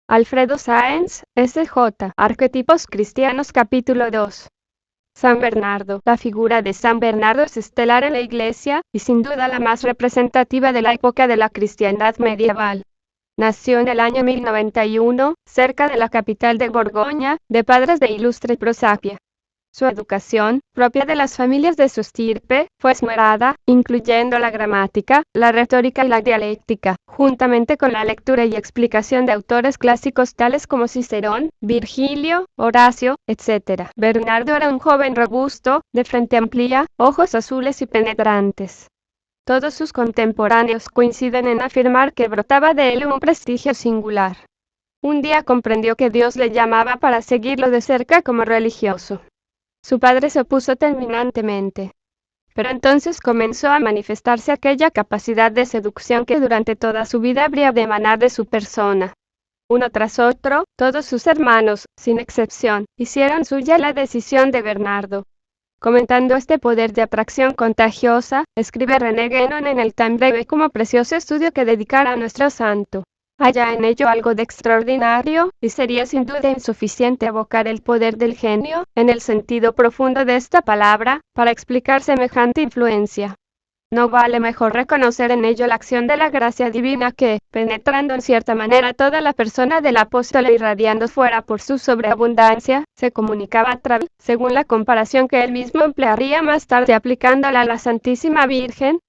Alfredo Sáenz, S.J. Arquetipos cristianos capítulo 2. San Bernardo. La figura de San Bernardo es estelar en la Iglesia, y sin duda la más representativa de la época de la cristiandad medieval. Nació en el año 1091, cerca de la capital de Borgoña, de padres de ilustre prosapia. Su educación, propia de las familias de su estirpe, fue esmerada, incluyendo la gramática, la retórica y la dialéctica, juntamente con la lectura y explicación de autores clásicos tales como Cicerón, Virgilio, Horacio, etc. Bernardo era un joven robusto, de frente amplia, ojos azules y penetrantes. Todos sus contemporáneos coinciden en afirmar que brotaba de él un prestigio singular. Un día comprendió que Dios le llamaba para seguirlo de cerca como religioso. Su padre se opuso terminantemente. Pero entonces comenzó a manifestarse aquella capacidad de seducción que durante toda su vida habría de emanar de su persona. Uno tras otro, todos sus hermanos, sin excepción, hicieron suya la decisión de Bernardo. Comentando este poder de atracción contagiosa, escribe René Guénon en el Tan breve como precioso estudio que dedicara a nuestro santo. Haya en ello algo de extraordinario, y sería sin duda insuficiente evocar el poder del genio, en el sentido profundo de esta palabra, para explicar semejante influencia. ¿No vale mejor reconocer en ello la acción de la gracia divina que, penetrando en cierta manera toda la persona del apóstol e irradiando fuera por su sobreabundancia, se comunicaba a través, según la comparación que él mismo emplearía más tarde aplicándola a la Santísima Virgen?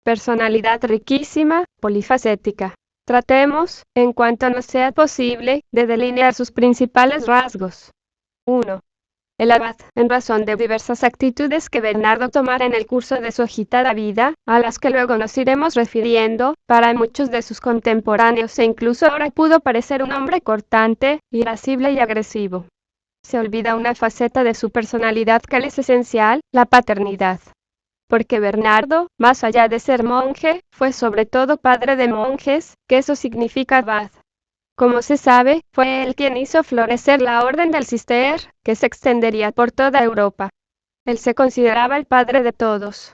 Personalidad riquísima, polifacética. Tratemos, en cuanto nos sea posible, de delinear sus principales rasgos. 1. El abad, en razón de diversas actitudes que Bernardo tomara en el curso de su agitada vida, a las que luego nos iremos refiriendo, para muchos de sus contemporáneos e incluso ahora pudo parecer un hombre cortante, irascible y agresivo. Se olvida una faceta de su personalidad que le es esencial, la paternidad. Porque Bernardo, más allá de ser monje, fue sobre todo padre de monjes, que eso significa abad. Como se sabe, fue él quien hizo florecer la orden del Cister, que se extendería por toda Europa. Él se consideraba el padre de todos,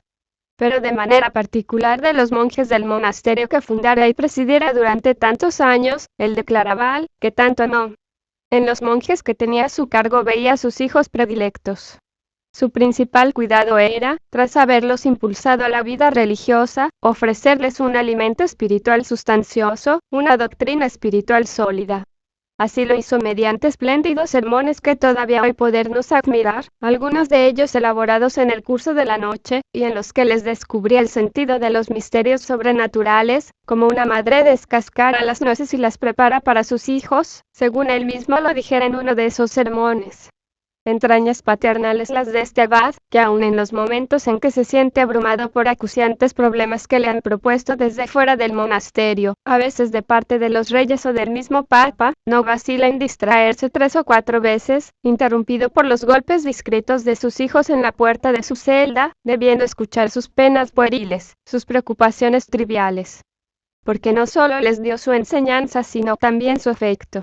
pero de manera particular de los monjes del monasterio que fundara y presidiera durante tantos años, el de Claraval, que tanto amó. En los monjes que tenía a su cargo veía a sus hijos predilectos. Su principal cuidado era, tras haberlos impulsado a la vida religiosa, ofrecerles un alimento espiritual sustancioso, una doctrina espiritual sólida. Así lo hizo mediante espléndidos sermones que todavía hoy podernos admirar, algunos de ellos elaborados en el curso de la noche, y en los que les descubría el sentido de los misterios sobrenaturales, como una madre descascara las nueces y las prepara para sus hijos, según él mismo lo dijera en uno de esos sermones. Entrañas paternales las de este abad, que aun en los momentos en que se siente abrumado por acuciantes problemas que le han propuesto desde fuera del monasterio, a veces de parte de los reyes o del mismo papa, no vacila en distraerse 3 o 4 veces, interrumpido por los golpes discretos de sus hijos en la puerta de su celda, debiendo escuchar sus penas pueriles, sus preocupaciones triviales. Porque no solo les dio su enseñanza sino también su afecto.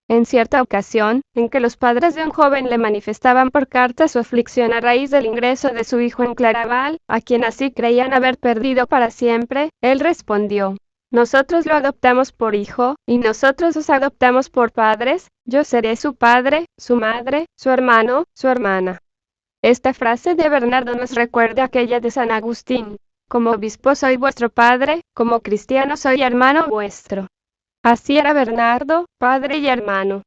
En cierta ocasión, en que los padres de un joven le manifestaban por carta su aflicción a raíz del ingreso de su hijo en Claraval, a quien así creían haber perdido para siempre, él respondió: nosotros lo adoptamos por hijo, y nosotros os adoptamos por padres, yo seré su padre, su madre, su hermano, su hermana. Esta frase de Bernardo nos recuerda aquella de San Agustín: como obispo soy vuestro padre, como cristiano soy hermano vuestro. Así era Bernardo, padre y hermano.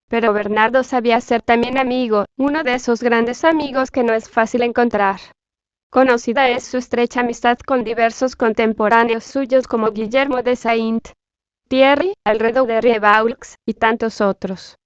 Pero Bernardo sabía ser también amigo, uno de esos grandes amigos que no es fácil encontrar. Conocida es su estrecha amistad con diversos contemporáneos suyos como Guillermo de Saint-Thierry, Alfredo de Rieux, y tantos otros.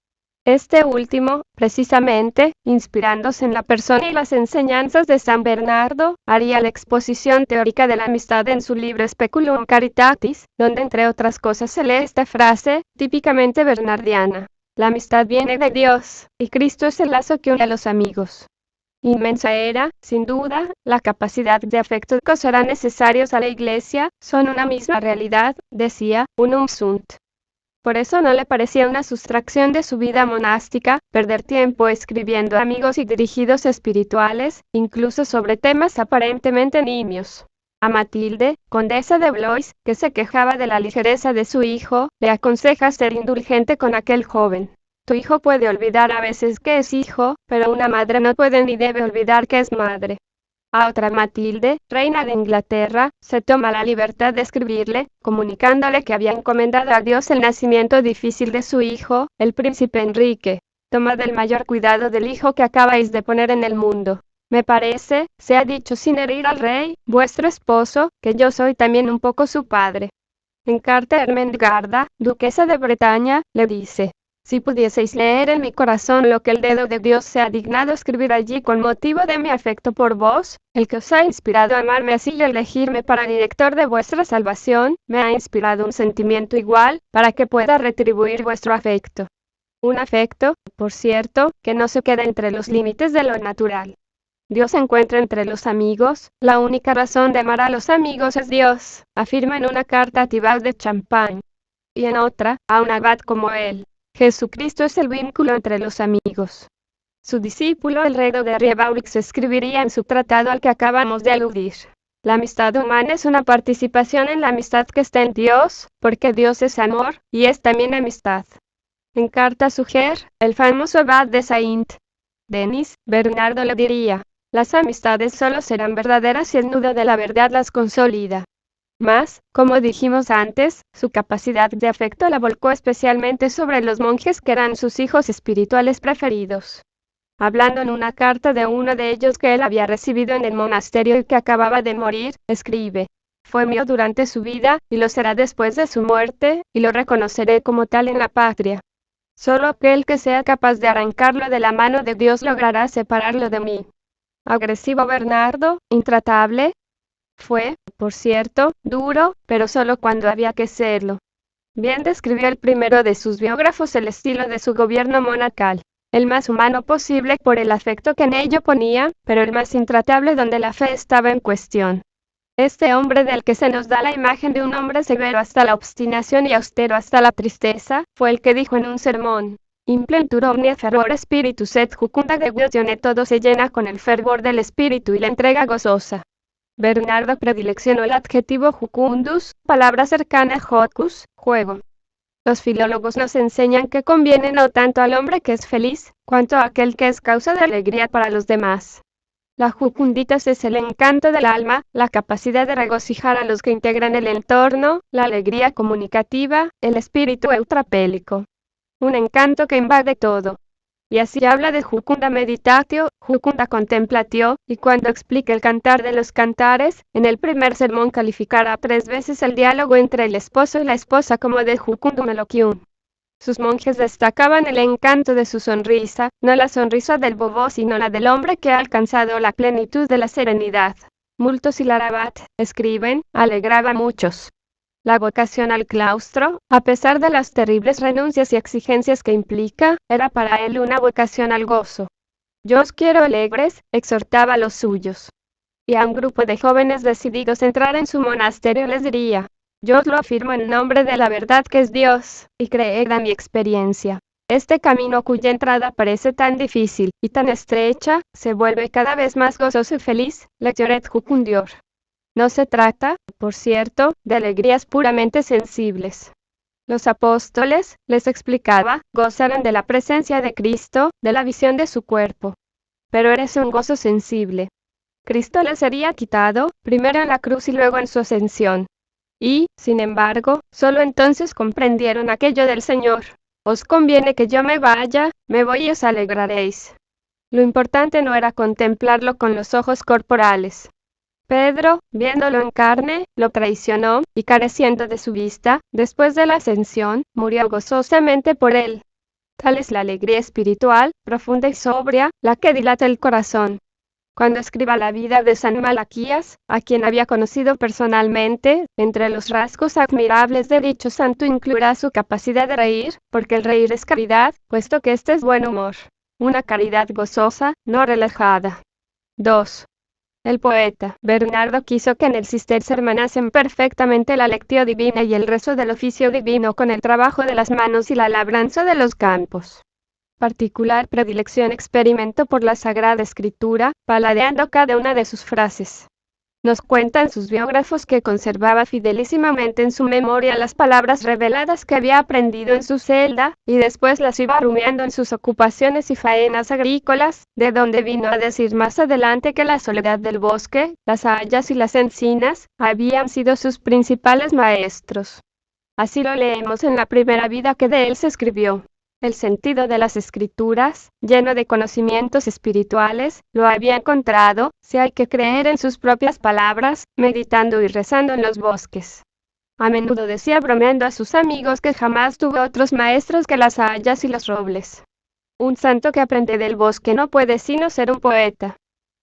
Este último, precisamente, inspirándose en la persona y las enseñanzas de San Bernardo, haría la exposición teórica de la amistad en su libro Speculum Caritatis, donde entre otras cosas se lee esta frase, típicamente bernardiana: la amistad viene de Dios, y Cristo es el lazo que une a los amigos. Inmensa era, sin duda, la capacidad de afecto que será necesarios a la Iglesia, son una misma realidad, decía, unum sunt. Por eso no le parecía una sustracción de su vida monástica, perder tiempo escribiendo a amigos y dirigidos espirituales, incluso sobre temas aparentemente nimios. A Matilde, condesa de Blois, que se quejaba de la ligereza de su hijo, le aconseja ser indulgente con aquel joven. Tu hijo puede olvidar a veces que es hijo, pero una madre no puede ni debe olvidar que es madre. A otra Matilde, reina de Inglaterra, se toma la libertad de escribirle, comunicándole que había encomendado a Dios el nacimiento difícil de su hijo, el príncipe Enrique. Tomad el mayor cuidado del hijo que acabáis de poner en el mundo. Me parece, se ha dicho sin herir al rey, vuestro esposo, que yo soy también un poco su padre. En carta Ermengarda, duquesa de Bretaña, le dice: si pudieseis leer en mi corazón lo que el dedo de Dios se ha dignado escribir allí con motivo de mi afecto por vos, el que os ha inspirado a amarme así y elegirme para director de vuestra salvación, me ha inspirado un sentimiento igual, para que pueda retribuir vuestro afecto. Un afecto, por cierto, que no se queda entre los límites de lo natural. Dios se encuentra entre los amigos, la única razón de amar a los amigos es Dios, afirma en una carta a Thibaut de Champagne. Y en otra, a un abad como él: Jesucristo es el vínculo entre los amigos. Su discípulo el rey de Rivaulx escribiría en su tratado al que acabamos de aludir: la amistad humana es una participación en la amistad que está en Dios, porque Dios es amor, y es también amistad. En carta a Suger, el famoso abad de Saint-Denis, Bernardo le diría: las amistades solo serán verdaderas si el nudo de la verdad las consolida. Mas, como dijimos antes, su capacidad de afecto la volcó especialmente sobre los monjes que eran sus hijos espirituales preferidos. Hablando en una carta de uno de ellos que él había recibido en el monasterio y que acababa de morir, escribe: fue mío durante su vida, y lo será después de su muerte, y lo reconoceré como tal en la patria. Solo aquel que sea capaz de arrancarlo de la mano de Dios logrará separarlo de mí. Agresivo Bernardo, intratable. Fue, por cierto, duro, pero solo cuando había que serlo. Bien describió el primero de sus biógrafos el estilo de su gobierno monacal: el más humano posible por el afecto que en ello ponía, pero el más intratable donde la fe estaba en cuestión. Este hombre del que se nos da la imagen de un hombre severo hasta la obstinación y austero hasta la tristeza, fue el que dijo en un sermón: Implentur omnia fervor spiritus et jucunda devotione, todo se llena con el fervor del espíritu y la entrega gozosa. Bernardo predileccionó el adjetivo jucundus, palabra cercana a jocus, juego. Los filólogos nos enseñan que conviene no tanto al hombre que es feliz, cuanto a aquel que es causa de alegría para los demás. La jucunditas es el encanto del alma, la capacidad de regocijar a los que integran el entorno, la alegría comunicativa, el espíritu eutrapélico. Un encanto que invade todo. Y así habla de jucunda meditatio, jucunda contemplatio, y cuando explica el cantar de los cantares, en el primer sermón calificará 3 veces el diálogo entre el esposo y la esposa como de jucundum eloquium. Sus monjes destacaban el encanto de su sonrisa, no la sonrisa del bobo sino la del hombre que ha alcanzado la plenitud de la serenidad. Multos y Larabat, escriben, alegraba a muchos. La vocación al claustro, a pesar de las terribles renuncias y exigencias que implica, era para él una vocación al gozo. Yo os quiero alegres, exhortaba a los suyos. Y a un grupo de jóvenes decididos a entrar en su monasterio les diría: yo os lo afirmo en nombre de la verdad que es Dios, y creed a mi experiencia. Este camino cuya entrada parece tan difícil y tan estrecha, se vuelve cada vez más gozoso y feliz, lectioret jucundior. No se trata, por cierto, de alegrías puramente sensibles. Los apóstoles, les explicaba, gozaban de la presencia de Cristo, de la visión de su cuerpo. Pero era un gozo sensible. Cristo les sería quitado, primero en la cruz y luego en su ascensión. Y, sin embargo, solo entonces comprendieron aquello del Señor: os conviene que yo me vaya, me voy y os alegraréis. Lo importante no era contemplarlo con los ojos corporales. Pedro, viéndolo en carne, lo traicionó, y careciendo de su vista, después de la ascensión, murió gozosamente por él. Tal es la alegría espiritual, profunda y sobria, la que dilata el corazón. Cuando escriba la vida de San Malaquías, a quien había conocido personalmente, entre los rasgos admirables de dicho santo incluirá su capacidad de reír, porque el reír es caridad, puesto que este es buen humor. Una caridad gozosa, no relajada. 2. El poeta Bernardo quiso que en el cister se hermanasen perfectamente la lectio divina y el rezo del oficio divino con el trabajo de las manos y la labranza de los campos. Particular predilección experimentó por la Sagrada Escritura, paladeando cada una de sus frases. Nos cuentan sus biógrafos que conservaba fidelísimamente en su memoria las palabras reveladas que había aprendido en su celda, y después las iba rumiando en sus ocupaciones y faenas agrícolas, de donde vino a decir más adelante que la soledad del bosque, las hayas y las encinas, habían sido sus principales maestros. Así lo leemos en la primera vida que de él se escribió. El sentido de las escrituras, lleno de conocimientos espirituales, lo había encontrado, si hay que creer en sus propias palabras, meditando y rezando en los bosques. A menudo decía bromeando a sus amigos que jamás tuvo otros maestros que las hayas y los robles. Un santo que aprende del bosque no puede sino ser un poeta.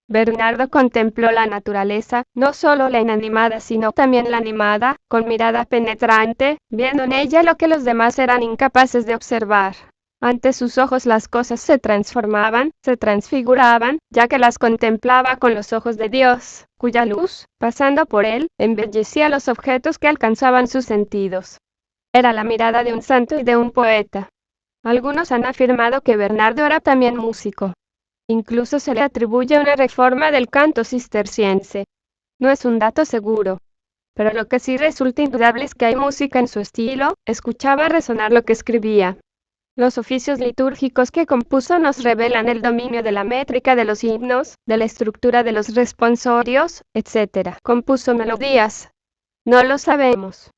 Bernardo contempló la naturaleza, no solo la inanimada sino también la animada, con mirada penetrante, viendo en ella lo que los demás eran incapaces de observar. Ante sus ojos las cosas se transformaban, se transfiguraban, ya que las contemplaba con los ojos de Dios, cuya luz, pasando por él, embellecía los objetos que alcanzaban sus sentidos. Era la mirada de un santo y de un poeta. Algunos han afirmado que Bernardo era también músico. Incluso se le atribuye una reforma del canto cisterciense. No es un dato seguro. Pero lo que sí resulta indudable es que hay música en su estilo, escuchaba resonar lo que escribía. Los oficios litúrgicos que compuso nos revelan el dominio de la métrica de los himnos, de la estructura de los responsorios, etc. Compuso melodías. No lo sabemos.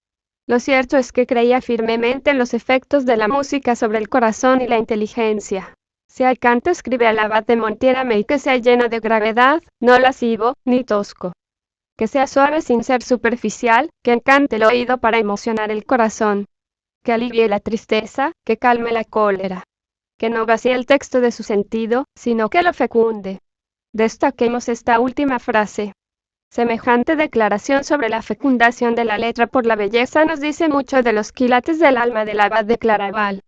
Lo cierto es que creía firmemente en los efectos de la música sobre el corazón y la inteligencia. Sea el canto, escribe al abad de Montiérame, y que sea lleno de gravedad, no lascivo, ni tosco. Que sea suave sin ser superficial, que encante el oído para emocionar el corazón. Que alivie la tristeza, que calme la cólera. Que no vacíe el texto de su sentido, sino que lo fecunde. Destaquemos esta última frase. Semejante declaración sobre la fecundación de la letra por la belleza nos dice mucho de los quilates del alma del abad de Claraval.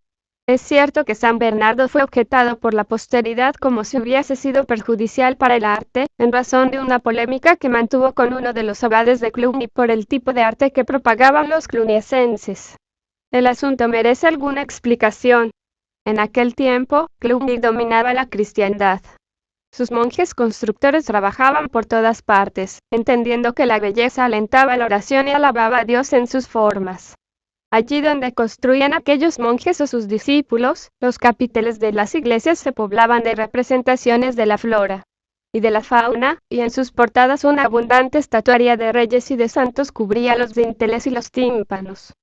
Es cierto que San Bernardo fue objetado por la posteridad como si hubiese sido perjudicial para el arte, en razón de una polémica que mantuvo con uno de los abades de Cluny por el tipo de arte que propagaban los cluniacenses. El asunto merece alguna explicación. En aquel tiempo, Cluny dominaba la cristiandad. Sus monjes constructores trabajaban por todas partes, entendiendo que la belleza alentaba la oración y alababa a Dios en sus formas. Allí donde construían aquellos monjes o sus discípulos, los capiteles de las iglesias se poblaban de representaciones de la flora y de la fauna, y en sus portadas una abundante estatuaria de reyes y de santos cubría los dinteles y los tímpanos.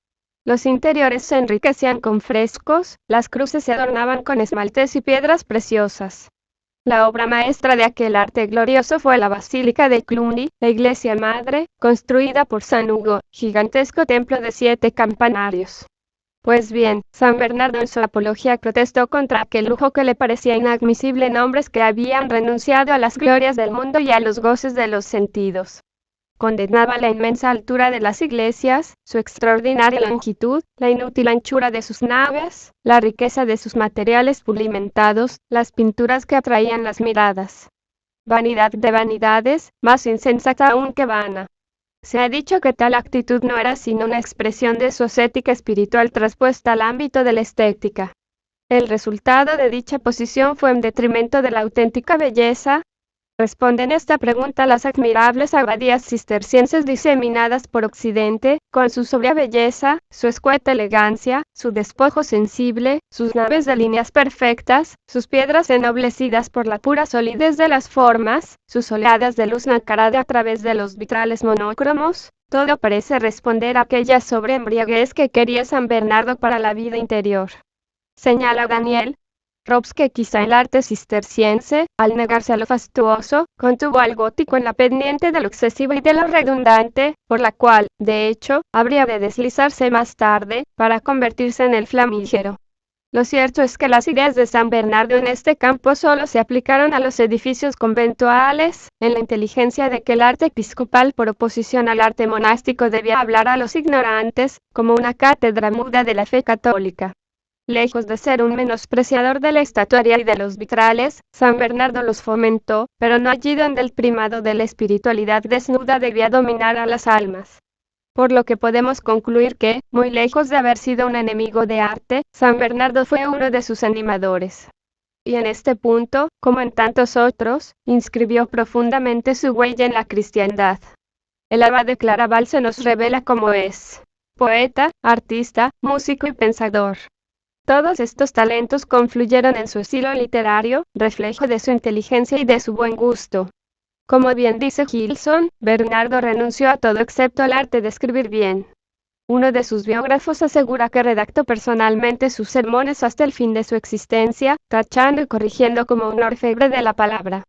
Los interiores se enriquecían con frescos, las cruces se adornaban con esmaltes y piedras preciosas. La obra maestra de aquel arte glorioso fue la Basílica de Cluny, la iglesia madre, construida por San Hugo, gigantesco templo de 7 campanarios. Pues bien, San Bernardo en su apología protestó contra aquel lujo que le parecía inadmisible en hombres que habían renunciado a las glorias del mundo y a los goces de los sentidos. Condenaba la inmensa altura de las iglesias, su extraordinaria longitud, la inútil anchura de sus naves, la riqueza de sus materiales pulimentados, las pinturas que atraían las miradas. Vanidad de vanidades, más insensata aún que vana. Se ha dicho que tal actitud no era sino una expresión de su ascética espiritual traspuesta al ámbito de la estética. El resultado de dicha posición fue en detrimento de la auténtica belleza. Responden esta pregunta las admirables abadías cistercienses diseminadas por Occidente, con su sobria belleza, su escueta elegancia, su despojo sensible, sus naves de líneas perfectas, sus piedras ennoblecidas por la pura solidez de las formas, sus oleadas de luz nacarada a través de los vitrales monócromos. Todo parece responder a aquella sobreembriaguez que quería San Bernardo para la vida interior. Señala Daniel Robs que quizá el arte cisterciense, al negarse a lo fastuoso, contuvo al gótico en la pendiente de lo excesivo y de lo redundante, por la cual, de hecho, habría de deslizarse más tarde, para convertirse en el flamígero. Lo cierto es que las ideas de San Bernardo en este campo solo se aplicaron a los edificios conventuales, en la inteligencia de que el arte episcopal por oposición al arte monástico debía hablar a los ignorantes, como una cátedra muda de la fe católica. Lejos de ser un menospreciador de la estatuaria y de los vitrales, San Bernardo los fomentó, pero no allí donde el primado de la espiritualidad desnuda debía dominar a las almas. Por lo que podemos concluir que, muy lejos de haber sido un enemigo de arte, San Bernardo fue uno de sus animadores. Y en este punto, como en tantos otros, inscribió profundamente su huella en la cristiandad. El abad de Claraval se nos revela cómo es: poeta, artista, músico y pensador. Todos estos talentos confluyeron en su estilo literario, reflejo de su inteligencia y de su buen gusto. Como bien dice Gilson, Bernardo renunció a todo excepto al arte de escribir bien. Uno de sus biógrafos asegura que redactó personalmente sus sermones hasta el fin de su existencia, tachando y corrigiendo como un orfebre de la palabra.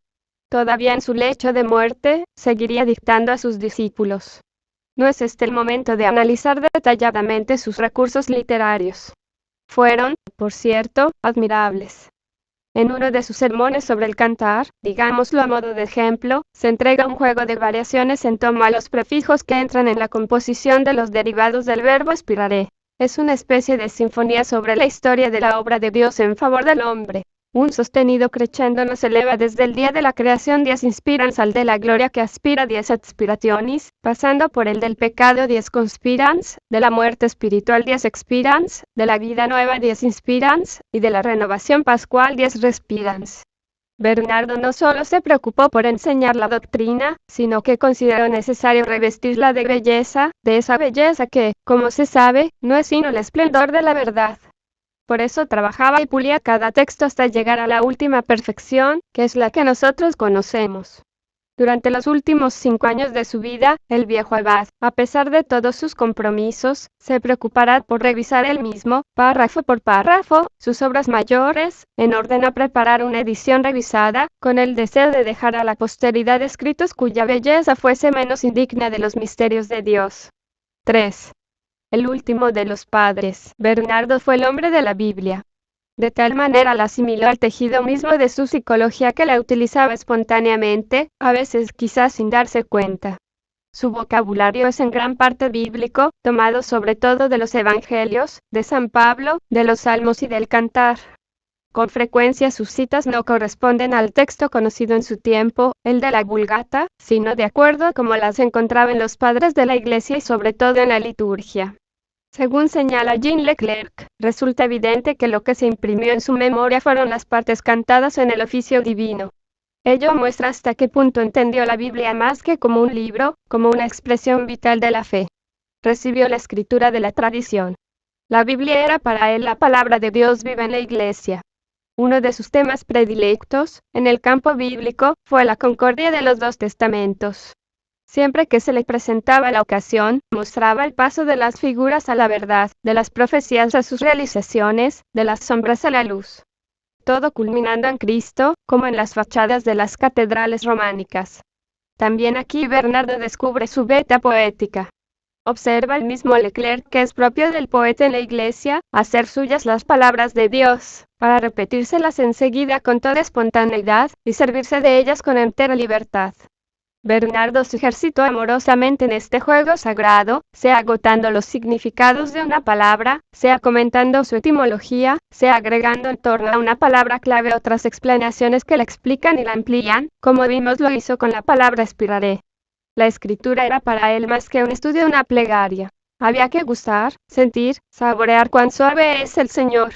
Todavía en su lecho de muerte, seguiría dictando a sus discípulos. No es este el momento de analizar detalladamente sus recursos literarios. Fueron, por cierto, admirables. En uno de sus sermones sobre el cantar, digámoslo a modo de ejemplo, se entrega un juego de variaciones en torno a los prefijos que entran en la composición de los derivados del verbo aspirare. Es una especie de sinfonía sobre la historia de la obra de Dios en favor del hombre. Un sostenido crescendo nos eleva desde el día de la creación dies inspirans al de la gloria que aspira dies aspirationis, pasando por el del pecado dies conspirans, de la muerte espiritual dies expirans, de la vida nueva dies inspirans, y de la renovación pascual dies respirans. Bernardo no solo se preocupó por enseñar la doctrina, sino que consideró necesario revestirla de belleza, de esa belleza que, como se sabe, no es sino el esplendor de la verdad. Por eso trabajaba y pulía cada texto hasta llegar a la última perfección, que es la que nosotros conocemos. Durante los últimos 5 años de su vida, el viejo abad, a pesar de todos sus compromisos, se preocupará por revisar él mismo, párrafo por párrafo, sus obras mayores, en orden a preparar una edición revisada, con el deseo de dejar a la posteridad escritos cuya belleza fuese menos indigna de los misterios de Dios. 3. El último de los padres, Bernardo fue el hombre de la Biblia. De tal manera la asimiló al tejido mismo de su psicología que la utilizaba espontáneamente, a veces quizás sin darse cuenta. Su vocabulario es en gran parte bíblico, tomado sobre todo de los evangelios, de San Pablo, de los salmos y del cantar. Con frecuencia sus citas no corresponden al texto conocido en su tiempo, el de la Vulgata, sino de acuerdo a como las encontraban los padres de la Iglesia y sobre todo en la liturgia. Según señala Jean Leclerc, resulta evidente que lo que se imprimió en su memoria fueron las partes cantadas en el oficio divino. Ello muestra hasta qué punto entendió la Biblia más que como un libro, como una expresión vital de la fe. Recibió la escritura de la tradición. La Biblia era para él la palabra de Dios viva en la Iglesia. Uno de sus temas predilectos, en el campo bíblico, fue la concordia de los dos testamentos. Siempre que se le presentaba la ocasión, mostraba el paso de las figuras a la verdad, de las profecías a sus realizaciones, de las sombras a la luz. Todo culminando en Cristo, como en las fachadas de las catedrales románicas. También aquí Bernardo descubre su veta poética. Observa el mismo Leclerc que es propio del poeta en la Iglesia, hacer suyas las palabras de Dios, para repetírselas enseguida con toda espontaneidad, y servirse de ellas con entera libertad. Bernardo se ejercitó amorosamente en este juego sagrado, sea agotando los significados de una palabra, sea comentando su etimología, sea agregando en torno a una palabra clave otras explanaciones que la explican y la amplían, como vimos lo hizo con la palabra aspiraré. La escritura era para él más que un estudio de una plegaria. Había que gustar, sentir, saborear cuán suave es el Señor.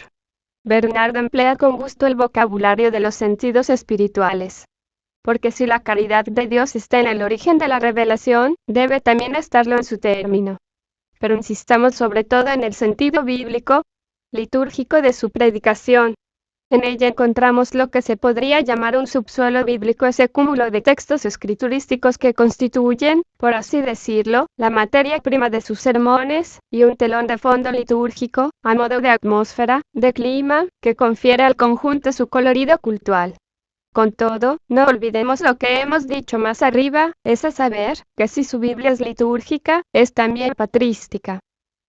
Bernardo emplea con gusto el vocabulario de los sentidos espirituales. Porque si la caridad de Dios está en el origen de la revelación, debe también estarlo en su término. Pero insistamos sobre todo en el sentido bíblico, litúrgico de su predicación. En ella encontramos lo que se podría llamar un subsuelo bíblico, ese cúmulo de textos escriturísticos que constituyen, por así decirlo, la materia prima de sus sermones, y un telón de fondo litúrgico, a modo de atmósfera, de clima, que confiere al conjunto su colorido cultural. Con todo, no olvidemos lo que hemos dicho más arriba, es a saber, que si su Biblia es litúrgica, es también patrística.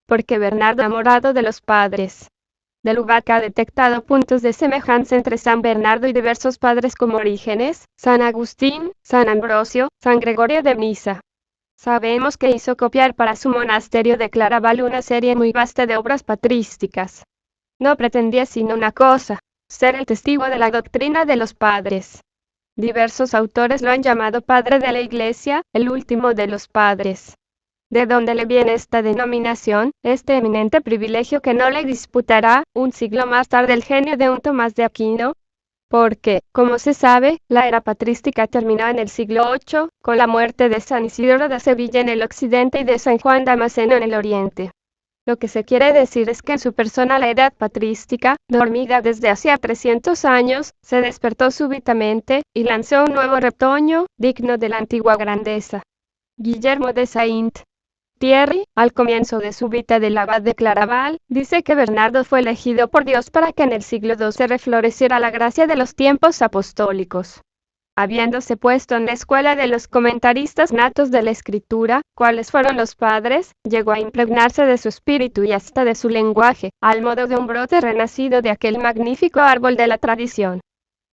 Porque Bernardo enamorado de los padres. De Lubac ha detectado puntos de semejanza entre San Bernardo y diversos padres como Orígenes, San Agustín, San Ambrosio, San Gregorio de Nisa. Sabemos que hizo copiar para su monasterio de Claraval una serie muy vasta de obras patrísticas. No pretendía sino una cosa, ser el testigo de la doctrina de los padres. Diversos autores lo han llamado padre de la Iglesia, el último de los padres. ¿De dónde le viene esta denominación, este eminente privilegio que no le disputará, un siglo más tarde, el genio de un Tomás de Aquino? porque, como se sabe, la era patrística terminó en el siglo VIII, con la muerte de San Isidoro de Sevilla en el occidente y de San Juan Damasceno en el oriente. Lo que se quiere decir es que en su persona la edad patrística, dormida desde hacía 300 años, se despertó súbitamente, y lanzó un nuevo retoño, digno de la antigua grandeza. Guillermo de Saint-Thierry, al comienzo de su vida del abad de Claraval, dice que Bernardo fue elegido por Dios para que en el siglo XII refloreciera la gracia de los tiempos apostólicos. Habiéndose puesto en la escuela de los comentaristas natos de la Escritura, cuales fueron los padres, llegó a impregnarse de su espíritu y hasta de su lenguaje, al modo de un brote renacido de aquel magnífico árbol de la tradición.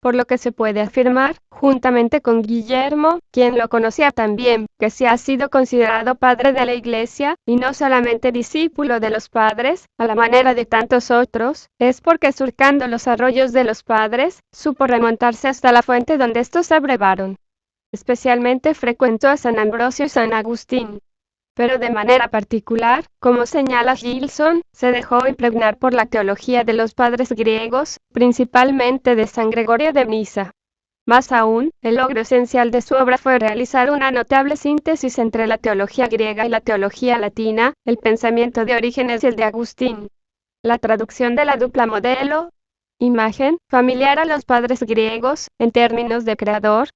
Por lo que se puede afirmar, juntamente con Guillermo, quien lo conocía también, que si ha sido considerado padre de la Iglesia, y no solamente discípulo de los padres, a la manera de tantos otros, es porque surcando los arroyos de los padres, supo remontarse hasta la fuente donde estos se abrevaron. Especialmente frecuentó a San Ambrosio y San Agustín. Pero de manera particular, como señala Gilson, se dejó impregnar por la teología de los padres griegos, principalmente de San Gregorio de Nisa. Más aún, el logro esencial de su obra fue realizar una notable síntesis entre la teología griega y la teología latina, el pensamiento de Orígenes y el de Agustín. La traducción de la dupla modelo, imagen, familiar a los padres griegos, en términos de creador,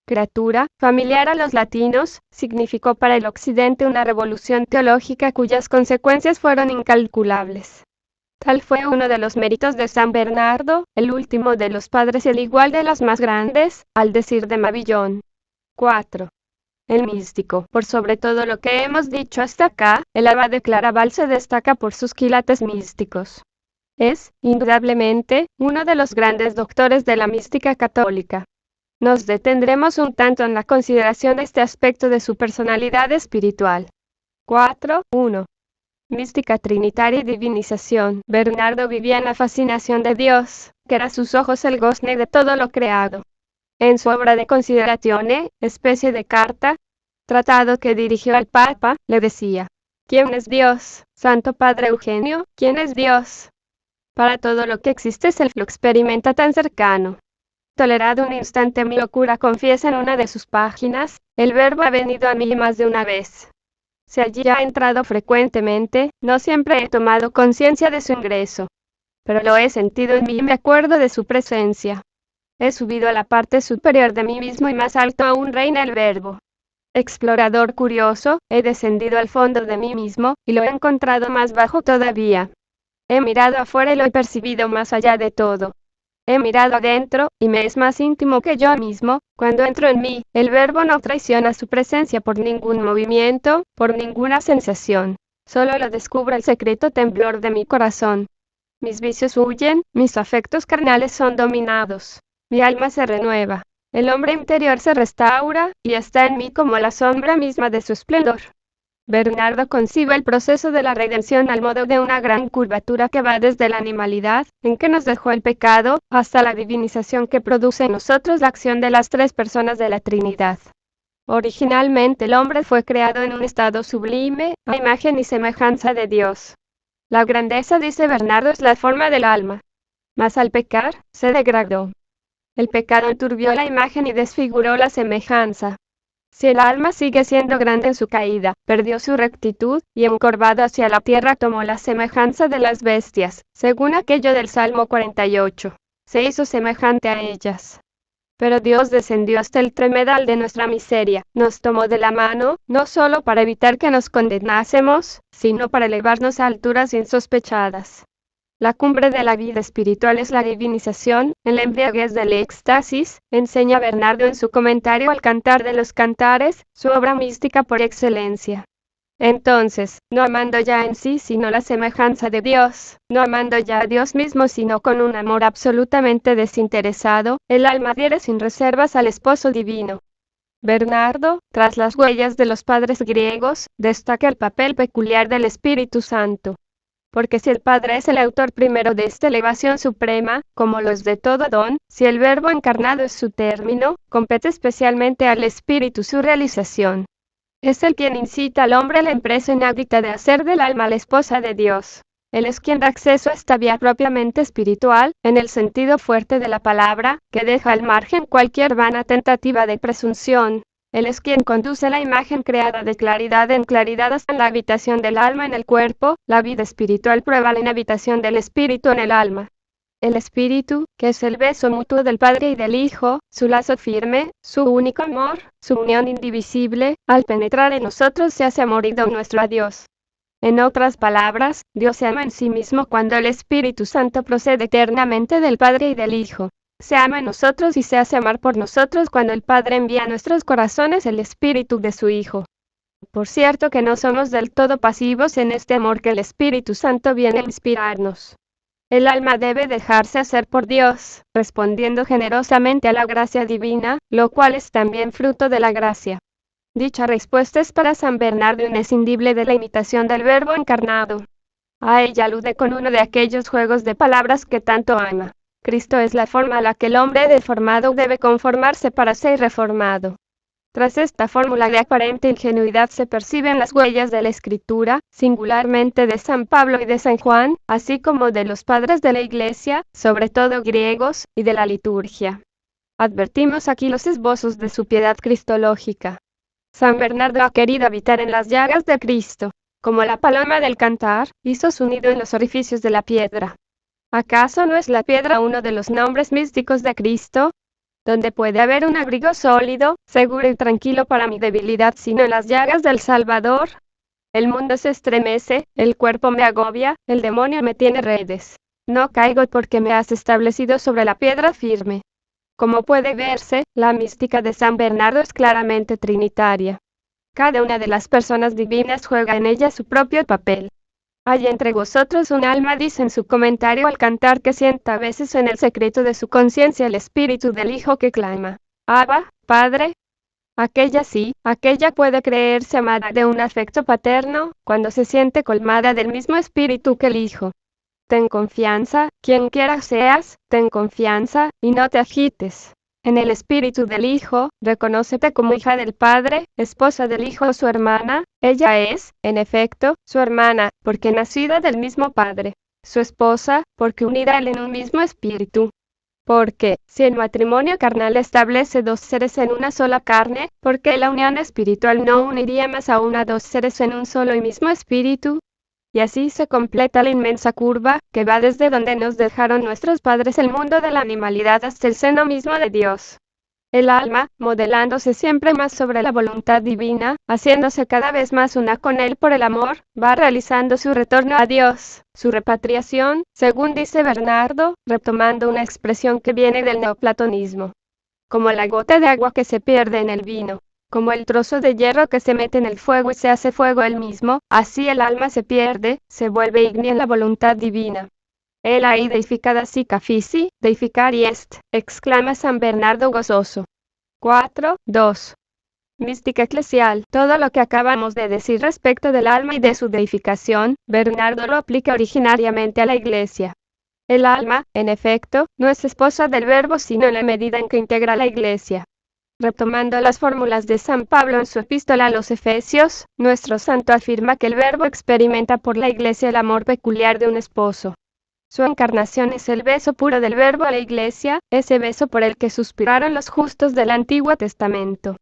criatura, familiar a los latinos, significó para el occidente una revolución teológica cuyas consecuencias fueron incalculables. Tal fue uno de los méritos de San Bernardo, el último de los padres y el igual de los más grandes, al decir de Mabillon. 4. El místico. Por sobre todo lo que hemos dicho hasta acá, el abad de Claraval se destaca por sus quilates místicos. Es, indudablemente, uno de los grandes doctores de la mística católica. Nos detendremos un tanto en la consideración de este aspecto de su personalidad espiritual. 4.1. Mística trinitaria y divinización. Bernardo vivía en la fascinación de Dios, que era a sus ojos el gozne de todo lo creado. En su obra de Considerazione, especie de carta, tratado que dirigió al Papa, le decía: ¿quién es Dios, Santo Padre Eugenio? ¿Quién es Dios? Para todo lo que existe se lo experimenta tan cercano. Tolerado un instante mi locura, confiesa en una de sus páginas, el Verbo ha venido a mí más de una vez. Si allí ha entrado frecuentemente, no siempre he tomado conciencia de su ingreso. Pero lo he sentido en mí y me acuerdo de su presencia. He subido a la parte superior de mí mismo y más alto aún reina el Verbo. Explorador curioso, he descendido al fondo de mí mismo, y lo he encontrado más bajo todavía. He mirado afuera y lo he percibido más allá de todo. He mirado adentro, y me es más íntimo que yo mismo. Cuando entro en mí, el Verbo no traiciona su presencia por ningún movimiento, por ninguna sensación. Solo lo descubre el secreto temblor de mi corazón. Mis vicios huyen, mis afectos carnales son dominados. Mi alma se renueva. El hombre interior se restaura, y está en mí como la sombra misma de su esplendor. Bernardo concibe el proceso de la redención al modo de una gran curvatura que va desde la animalidad, en que nos dejó el pecado, hasta la divinización que produce en nosotros la acción de las tres personas de la Trinidad. Originalmente el hombre fue creado en un estado sublime, a imagen y semejanza de Dios. La grandeza, dice Bernardo, es la forma del alma. Mas al pecar, se degradó. El pecado enturbió la imagen y desfiguró la semejanza. Si el alma sigue siendo grande en su caída, perdió su rectitud, y encorvado hacia la tierra tomó la semejanza de las bestias, según aquello del Salmo 48. Se hizo semejante a ellas. Pero Dios descendió hasta el tremedal de nuestra miseria, nos tomó de la mano, no solo para evitar que nos condenásemos, sino para elevarnos a alturas insospechadas. La cumbre de la vida espiritual es la divinización, en la embriaguez del éxtasis, enseña Bernardo en su comentario al Cantar de los Cantares, su obra mística por excelencia. Entonces, no amando ya en sí sino la semejanza de Dios, no amando ya a Dios mismo sino con un amor absolutamente desinteresado, el alma adhiere sin reservas al esposo divino. Bernardo, tras las huellas de los padres griegos, destaca el papel peculiar del Espíritu Santo. Porque si el Padre es el autor primero de esta elevación suprema, como lo es de todo don, si el Verbo encarnado es su término, compete especialmente al Espíritu su realización. Es el quien incita al hombre a la empresa inaudita de hacer del alma la esposa de Dios. Él es quien da acceso a esta vía propiamente espiritual, en el sentido fuerte de la palabra, que deja al margen cualquier vana tentativa de presunción. Él es quien conduce la imagen creada de claridad en claridad hasta la habitación del alma en el cuerpo. La vida espiritual prueba la inhabitación del espíritu en el alma. El espíritu, que es el beso mutuo del Padre y del Hijo, su lazo firme, su único amor, su unión indivisible, al penetrar en nosotros se hace amor idóneo nuestro a Dios. En otras palabras, Dios se ama en sí mismo cuando el Espíritu Santo procede eternamente del Padre y del Hijo. Se ama en nosotros y se hace amar por nosotros cuando el Padre envía a nuestros corazones el Espíritu de su Hijo. Por cierto que no somos del todo pasivos en este amor que el Espíritu Santo viene a inspirarnos. El alma debe dejarse hacer por Dios, respondiendo generosamente a la gracia divina, lo cual es también fruto de la gracia. Dicha respuesta es para San Bernardo inescindible de la imitación del Verbo encarnado. A ella alude con uno de aquellos juegos de palabras que tanto ama. Cristo es la forma a la que el hombre deformado debe conformarse para ser reformado. Tras esta fórmula de aparente ingenuidad se perciben las huellas de la Escritura, singularmente de San Pablo y de San Juan, así como de los padres de la Iglesia, sobre todo griegos, y de la liturgia. Advertimos aquí los esbozos de su piedad cristológica. San Bernardo ha querido habitar en las llagas de Cristo. Como la paloma del cantar, hizo su nido en los orificios de la piedra. ¿Acaso no es la piedra uno de los nombres místicos de Cristo? Donde puede haber un abrigo sólido, seguro y tranquilo para mi debilidad, sino en las llagas del Salvador. El mundo se estremece, el cuerpo me agobia, el demonio me tiene redes. No caigo porque me has establecido sobre la piedra firme. Como puede verse, la mística de San Bernardo es claramente trinitaria. Cada una de las personas divinas juega en ella su propio papel. Hay entre vosotros un alma, dice en su comentario al cantar, que sienta a veces en el secreto de su conciencia el espíritu del Hijo que clama: Abba, Padre. Aquella sí, aquella puede creerse amada de un afecto paterno, cuando se siente colmada del mismo espíritu que el Hijo. Ten confianza, quien quiera seas, ten confianza, y no te agites. En el espíritu del Hijo, reconócete como hija del Padre, esposa del Hijo o su hermana. Ella es, en efecto, su hermana, porque nacida del mismo Padre. Su esposa, porque unida a él en un mismo espíritu. Porque, si el matrimonio carnal establece dos seres en una sola carne, ¿por qué la unión espiritual no uniría más aún a dos seres en un solo y mismo espíritu? Y así se completa la inmensa curva, que va desde donde nos dejaron nuestros padres el mundo de la animalidad hasta el seno mismo de Dios. El alma, modelándose siempre más sobre la voluntad divina, haciéndose cada vez más una con Él por el amor, va realizando su retorno a Dios, su repatriación, según dice Bernardo, retomando una expresión que viene del neoplatonismo. Como la gota de agua que se pierde en el vino. Como el trozo de hierro que se mete en el fuego y se hace fuego él mismo, así el alma se pierde, se vuelve ígnea en la voluntad divina. El ahí deificada sica fisi, deificari est, exclama San Bernardo gozoso. 4.2. Mística eclesial. Todo lo que acabamos de decir respecto del alma y de su deificación, Bernardo lo aplica originariamente a la Iglesia. El alma, en efecto, no es esposa del Verbo sino en la medida en que integra la Iglesia. Retomando las fórmulas de San Pablo en su epístola a los Efesios, nuestro santo afirma que el Verbo experimenta por la Iglesia el amor peculiar de un esposo. Su encarnación es el beso puro del Verbo a la Iglesia, ese beso por el que suspiraron los justos del Antiguo Testamento.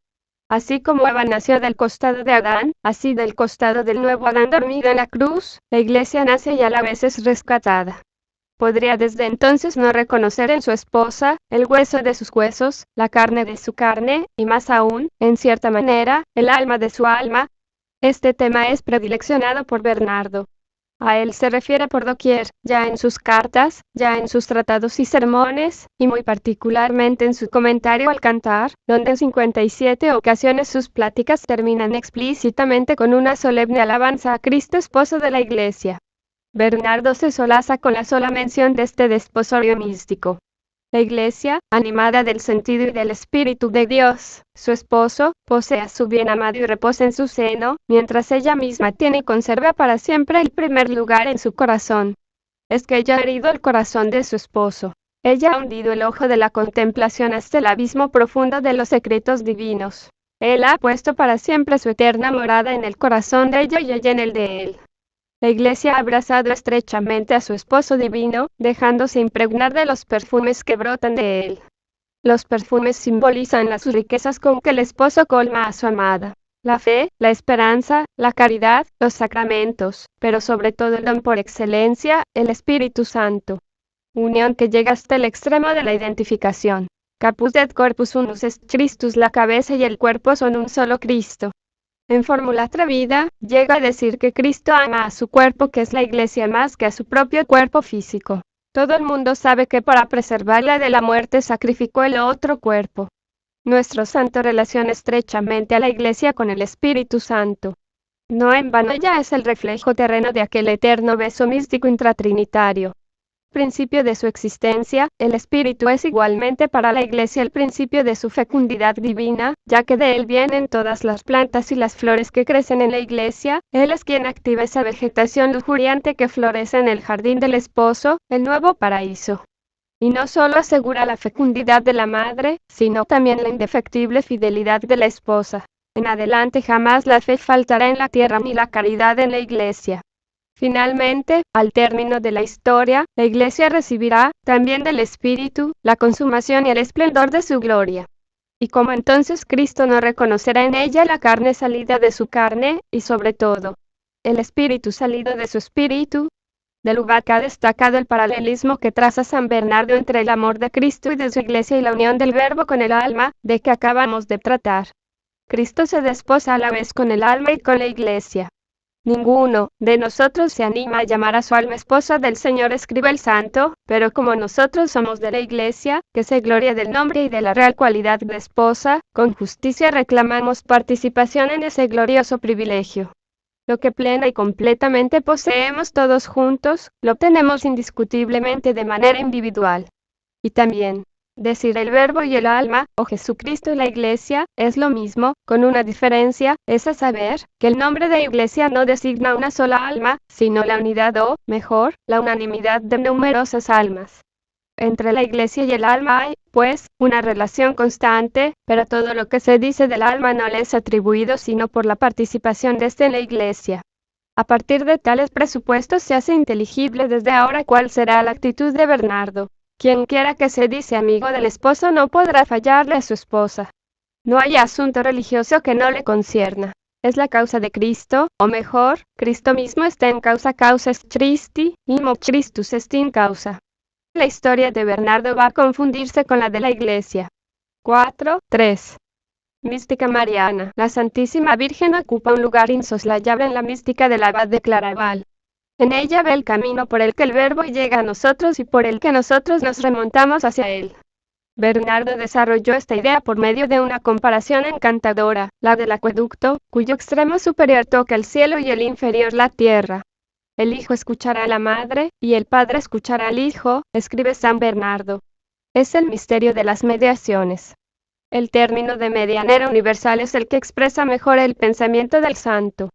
Así como Eva nació del costado de Adán, así del costado del nuevo Adán dormido en la cruz, la Iglesia nace y a la vez es rescatada. Podría desde entonces no reconocer en su esposa, el hueso de sus huesos, la carne de su carne, y más aún, en cierta manera, el alma de su alma. Este tema es predileccionado por Bernardo. A él se refiere por doquier, ya en sus cartas, ya en sus tratados y sermones, y muy particularmente en su comentario al cantar, donde en 57 ocasiones sus pláticas terminan explícitamente con una solemne alabanza a Cristo esposo de la Iglesia. Bernardo se solaza con la sola mención de este desposorio místico. La Iglesia, animada del sentido y del Espíritu de Dios, su esposo, posee a su bien amado y reposa en su seno, mientras ella misma tiene y conserva para siempre el primer lugar en su corazón. Es que ella ha herido el corazón de su esposo. Ella ha hundido el ojo de la contemplación hasta el abismo profundo de los secretos divinos. Él ha puesto para siempre su eterna morada en el corazón de ella y ella en el de él. La Iglesia ha abrazado estrechamente a su esposo divino, dejándose impregnar de los perfumes que brotan de él. Los perfumes simbolizan las riquezas con que el esposo colma a su amada. La fe, la esperanza, la caridad, los sacramentos, pero sobre todo el don por excelencia, el Espíritu Santo. Unión que llega hasta el extremo de la identificación. Caput et corpus unus est Christus, la cabeza y el cuerpo son un solo Cristo. En fórmula atrevida, llega a decir que Cristo ama a su cuerpo, que es la Iglesia, más que a su propio cuerpo físico. Todo el mundo sabe que para preservarla de la muerte sacrificó el otro cuerpo. Nuestro santo relaciona estrechamente a la Iglesia con el Espíritu Santo. No en vano ella es el reflejo terreno de aquel eterno beso místico intratrinitario. Principio de su existencia, el Espíritu es igualmente para la Iglesia el principio de su fecundidad divina, ya que de él vienen todas las plantas y las flores que crecen en la Iglesia. Él es quien activa esa vegetación lujuriante que florece en el jardín del esposo, el nuevo paraíso. Y no solo asegura la fecundidad de la madre, sino también la indefectible fidelidad de la esposa. En adelante jamás la fe faltará en la tierra ni la caridad en la Iglesia. Finalmente, al término de la historia, la Iglesia recibirá, también del Espíritu, la consumación y el esplendor de su gloria. Y como entonces Cristo no reconocerá en ella la carne salida de su carne, y sobre todo, el Espíritu salido de su Espíritu. De Lubac ha destacado el paralelismo que traza San Bernardo entre el amor de Cristo y de su Iglesia y la unión del Verbo con el alma, de que acabamos de tratar. Cristo se desposa a la vez con el alma y con la Iglesia. Ninguno de nosotros se anima a llamar a su alma esposa del Señor, escribe el santo, pero como nosotros somos de la Iglesia, que se gloria del nombre y de la real cualidad de esposa, con justicia reclamamos participación en ese glorioso privilegio. Lo que plena y completamente poseemos todos juntos, lo obtenemos indiscutiblemente de manera individual. Y también, decir el Verbo y el alma, o Jesucristo y la Iglesia, es lo mismo, con una diferencia, es a saber, que el nombre de Iglesia no designa una sola alma, sino la unidad o, mejor, la unanimidad de numerosas almas. Entre la Iglesia y el alma hay, pues, una relación constante, pero todo lo que se dice del alma no le es atribuido sino por la participación de éste en la Iglesia. A partir de tales presupuestos se hace inteligible desde ahora cuál será la actitud de Bernardo. Quien quiera que se dice amigo del esposo no podrá fallarle a su esposa. No hay asunto religioso que no le concierna. Es la causa de Cristo, o mejor, Cristo mismo está en causa est Christi, imo Christus est in causa. La historia de Bernardo va a confundirse con la de la Iglesia. 4.3. Mística mariana. La Santísima Virgen ocupa un lugar insoslayable en la mística del abad de Claraval. En ella ve el camino por el que el Verbo llega a nosotros y por el que nosotros nos remontamos hacia él. Bernardo desarrolló esta idea por medio de una comparación encantadora, la del acueducto, cuyo extremo superior toca el cielo y el inferior la tierra. El Hijo escuchará a la Madre, y el Padre escuchará al Hijo, escribe San Bernardo. Es el misterio de las mediaciones. El término de medianera universal es el que expresa mejor el pensamiento del santo.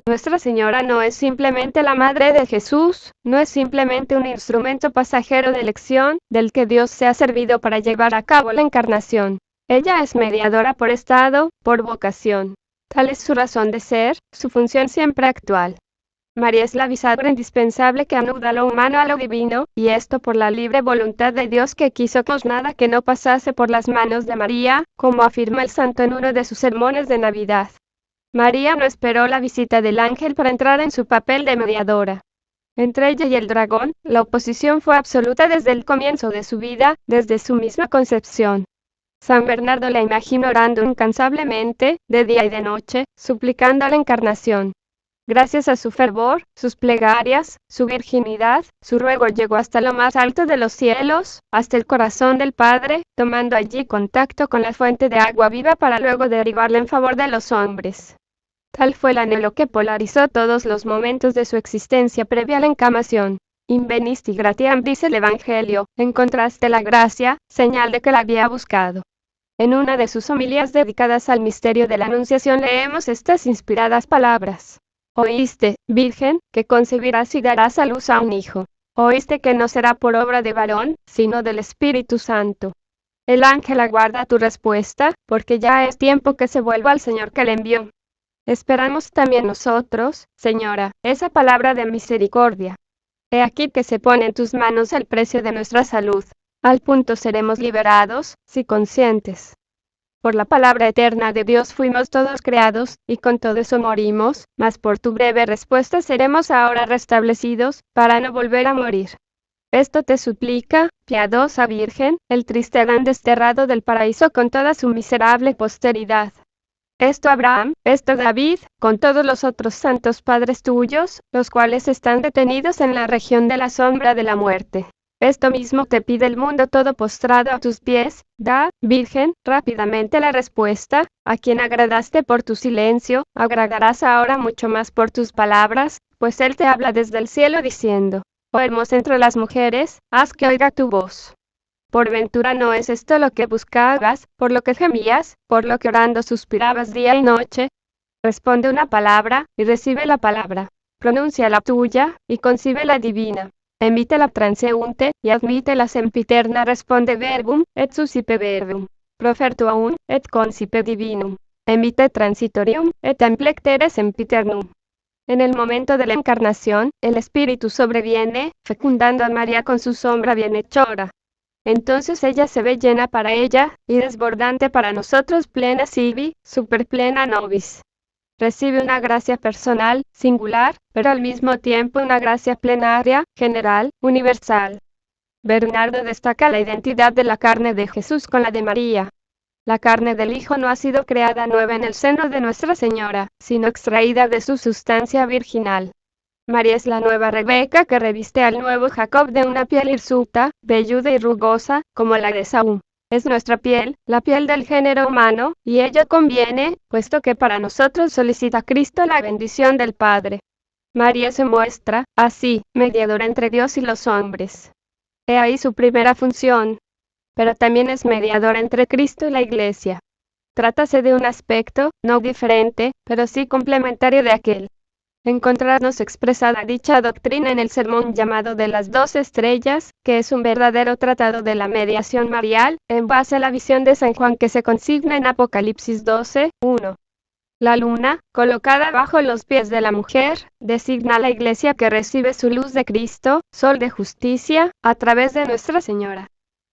Nuestra Señora no es simplemente la Madre de Jesús, no es simplemente un instrumento pasajero de elección, del que Dios se ha servido para llevar a cabo la encarnación. Ella es mediadora por estado, por vocación. Tal es su razón de ser, su función siempre actual. María es la bisagra indispensable que anuda lo humano a lo divino, y esto por la libre voluntad de Dios, que quiso que nada que no pasase por las manos de María, como afirma el santo en uno de sus sermones de Navidad. María no esperó la visita del ángel para entrar en su papel de mediadora. Entre ella y el dragón, la oposición fue absoluta desde el comienzo de su vida, desde su misma concepción. San Bernardo la imagina orando incansablemente, de día y de noche, suplicando la encarnación. Gracias a su fervor, sus plegarias, su virginidad, su ruego llegó hasta lo más alto de los cielos, hasta el corazón del Padre, tomando allí contacto con la fuente de agua viva para luego derivarla en favor de los hombres. Tal fue el anhelo que polarizó todos los momentos de su existencia previa a la encarnación. Invenisti gratiam, dice el Evangelio, encontraste la gracia, señal de que la había buscado. En una de sus homilías dedicadas al misterio de la Anunciación leemos estas inspiradas palabras. Oíste, Virgen, que concebirás y darás a luz a un hijo. Oíste que no será por obra de varón, sino del Espíritu Santo. El ángel aguarda tu respuesta, porque ya es tiempo que se vuelva al Señor que le envió. Esperamos también nosotros, Señora, esa palabra de misericordia. He aquí que se pone en tus manos el precio de nuestra salud. Al punto seremos liberados, si conscientes. Por la palabra eterna de Dios fuimos todos creados, y con todo eso morimos, mas por tu breve respuesta seremos ahora restablecidos, para no volver a morir. Esto te suplica, piadosa Virgen, el triste Adán desterrado del paraíso con toda su miserable posteridad. Esto Abraham, esto David, con todos los otros santos padres tuyos, los cuales están detenidos en la región de la sombra de la muerte. Esto mismo te pide el mundo todo postrado a tus pies. Da, Virgen, rápidamente la respuesta. A quien agradaste por tu silencio, agradarás ahora mucho más por tus palabras, pues Él te habla desde el cielo diciendo: oh hermosa entre las mujeres, haz que oiga tu voz. Por ventura no es esto lo que buscabas, por lo que gemías, por lo que orando suspirabas día y noche. Responde una palabra, y recibe la palabra. Pronuncia la tuya, y concibe la divina. Emite la transeúnte, y admite la sempiterna. Responde verbum, et suscipe verbum. Profertuum, et concipe divinum. Emite transitorium, et amplectere sempiternum. En el momento de la encarnación, el Espíritu sobreviene, fecundando a María con su sombra bienhechora. Entonces ella se ve llena para ella, y desbordante para nosotros, plena sibi, superplena nobis. Recibe una gracia personal, singular, pero al mismo tiempo una gracia plenaria, general, universal. Bernardo destaca la identidad de la carne de Jesús con la de María. La carne del Hijo no ha sido creada nueva en el seno de Nuestra Señora, sino extraída de su sustancia virginal. María es la nueva Rebeca que reviste al nuevo Jacob de una piel hirsuta, velluda y rugosa, como la de Saúl. Es nuestra piel, la piel del género humano, y ello conviene, puesto que para nosotros solicita Cristo la bendición del Padre. María se muestra, así, mediadora entre Dios y los hombres. He ahí su primera función. Pero también es mediadora entre Cristo y la Iglesia. Trátase de un aspecto, no diferente, pero sí complementario de aquel. Encontrarnos expresada dicha doctrina en el sermón llamado de las 12 estrellas, que es un verdadero tratado de la mediación marial, en base a la visión de San Juan que se consigna en Apocalipsis 12, 1. La luna, colocada bajo los pies de la mujer, designa a la Iglesia que recibe su luz de Cristo, sol de justicia, a través de Nuestra Señora.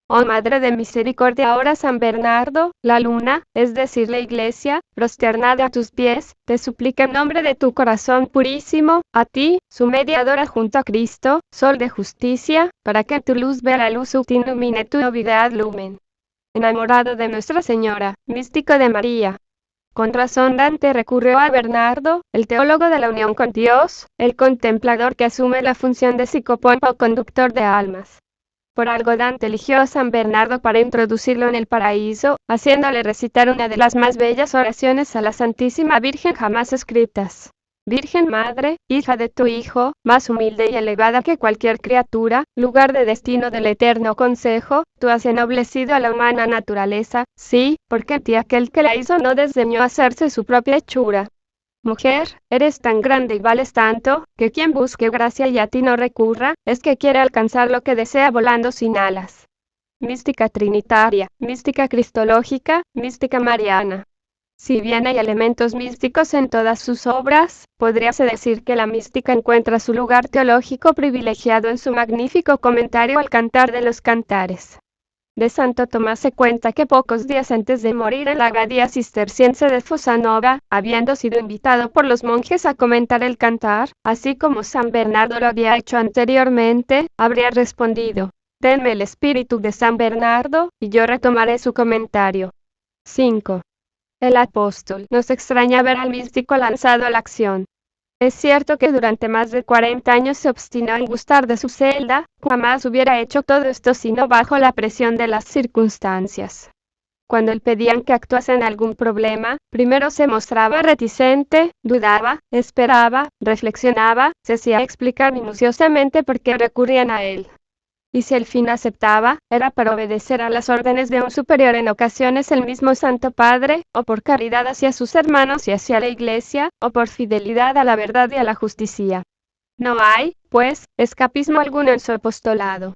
Oh Madre de Misericordia, ahora San Bernardo, la luna, es decir la Iglesia, prosternada a tus pies, te suplica en nombre de tu corazón purísimo, a ti, su mediadora junto a Cristo, sol de justicia, para que tu luz vea la luz te ilumine tu novidad lumen. Enamorado de Nuestra Señora, místico de María. Con razón Dante recurrió a Bernardo, el teólogo de la unión con Dios, el contemplador que asume la función de psicopompa o conductor de almas. Por algo Dante eligió a San Bernardo para introducirlo en el paraíso, haciéndole recitar una de las más bellas oraciones a la Santísima Virgen jamás escritas. Virgen Madre, hija de tu Hijo, más humilde y elevada que cualquier criatura, lugar de destino del eterno consejo, tú has ennoblecido a la humana naturaleza, sí, porque en ti aquel que la hizo no desdeñó hacerse su propia hechura. Mujer, eres tan grande y vales tanto, que quien busque gracia y a ti no recurra, es que quiere alcanzar lo que desea volando sin alas. Mística trinitaria, mística cristológica, mística mariana. Si bien hay elementos místicos en todas sus obras, podríase decir que la mística encuentra su lugar teológico privilegiado en su magnífico comentario al Cantar de los Cantares. De Santo Tomás se cuenta que pocos días antes de morir en la abadía cisterciense de Fosanova, habiendo sido invitado por los monjes a comentar el cantar, así como San Bernardo lo había hecho anteriormente, habría respondido: denme el espíritu de San Bernardo, y yo retomaré su comentario. 5. El apóstol nos extraña ver al místico lanzado a la acción. Es cierto que durante más de 40 años se obstinó en gustar de su celda, jamás hubiera hecho todo esto sino bajo la presión de las circunstancias. Cuando le pedían que actuase en algún problema, primero se mostraba reticente, dudaba, esperaba, reflexionaba, se hacía explicar minuciosamente por qué recurrían a él. Y si al fin aceptaba, era para obedecer a las órdenes de un superior, en ocasiones el mismo Santo Padre, o por caridad hacia sus hermanos y hacia la Iglesia, o por fidelidad a la verdad y a la justicia. No hay, pues, escapismo alguno en su apostolado.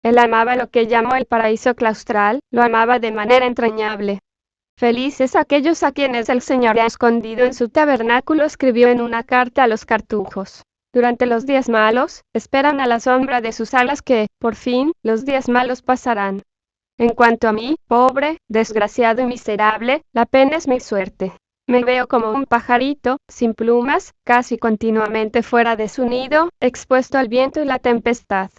Él amaba lo que llamó el paraíso claustral, lo amaba de manera entrañable. Felices aquellos a quienes el Señor ha escondido en su tabernáculo, escribió en una carta a los cartujos. Durante los días malos, esperan a la sombra de sus alas que, por fin, los días malos pasarán. En cuanto a mí, pobre, desgraciado y miserable, la pena es mi suerte. Me veo como un pajarito, sin plumas, casi continuamente fuera de su nido, expuesto al viento y la tempestad.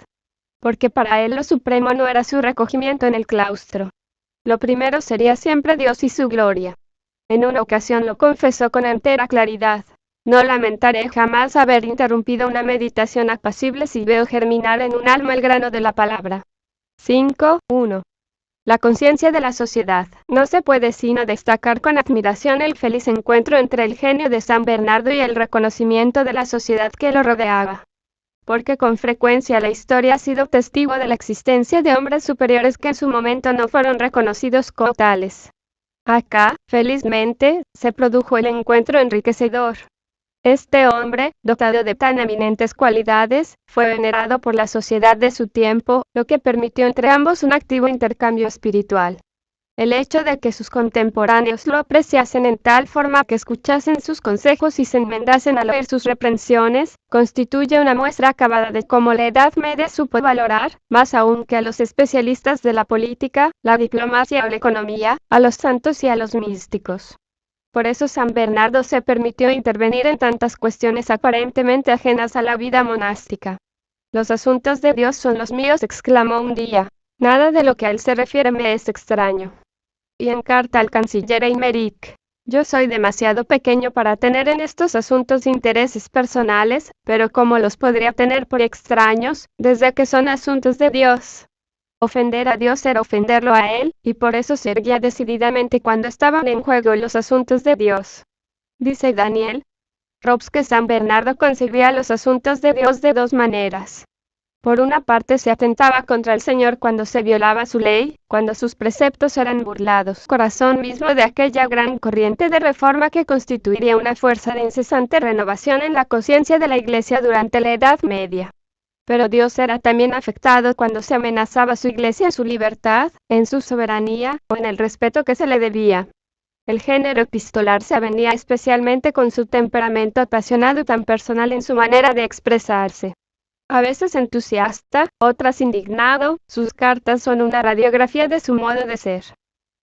Porque para él lo supremo no era su recogimiento en el claustro. Lo primero sería siempre Dios y su gloria. En una ocasión lo confesó con entera claridad. No lamentaré jamás haber interrumpido una meditación apacible si veo germinar en un alma el grano de la palabra. 5.1. La conciencia de la sociedad. No se puede sino destacar con admiración el feliz encuentro entre el genio de San Bernardo y el reconocimiento de la sociedad que lo rodeaba. Porque con frecuencia la historia ha sido testigo de la existencia de hombres superiores que en su momento no fueron reconocidos como tales. Acá, felizmente, se produjo el encuentro enriquecedor. Este hombre, dotado de tan eminentes cualidades, fue venerado por la sociedad de su tiempo, lo que permitió entre ambos un activo intercambio espiritual. El hecho de que sus contemporáneos lo apreciasen en tal forma que escuchasen sus consejos y se enmendasen al oír sus reprensiones, constituye una muestra acabada de cómo la Edad Media supo valorar, más aún que a los especialistas de la política, la diplomacia o la economía, a los santos y a los místicos. Por eso San Bernardo se permitió intervenir en tantas cuestiones aparentemente ajenas a la vida monástica. Los asuntos de Dios son los míos, exclamó un día. Nada de lo que a él se refiere me es extraño. Y en carta al canciller Eymerich: yo soy demasiado pequeño para tener en estos asuntos intereses personales, pero ¿cómo los podría tener por extraños, desde que son asuntos de Dios? Ofender a Dios era ofenderlo a él, y por eso se erguía decididamente cuando estaban en juego los asuntos de Dios. Dice Daniel Robs que San Bernardo concebía los asuntos de Dios de dos maneras. Por una parte se atentaba contra el Señor cuando se violaba su ley, cuando sus preceptos eran burlados, corazón mismo de aquella gran corriente de reforma que constituiría una fuerza de incesante renovación en la conciencia de la Iglesia durante la Edad Media. Pero Dios era también afectado cuando se amenazaba su Iglesia en su libertad, en su soberanía, o en el respeto que se le debía. El género epistolar se avenía especialmente con su temperamento apasionado y tan personal en su manera de expresarse. A veces entusiasta, otras indignado, sus cartas son una radiografía de su modo de ser.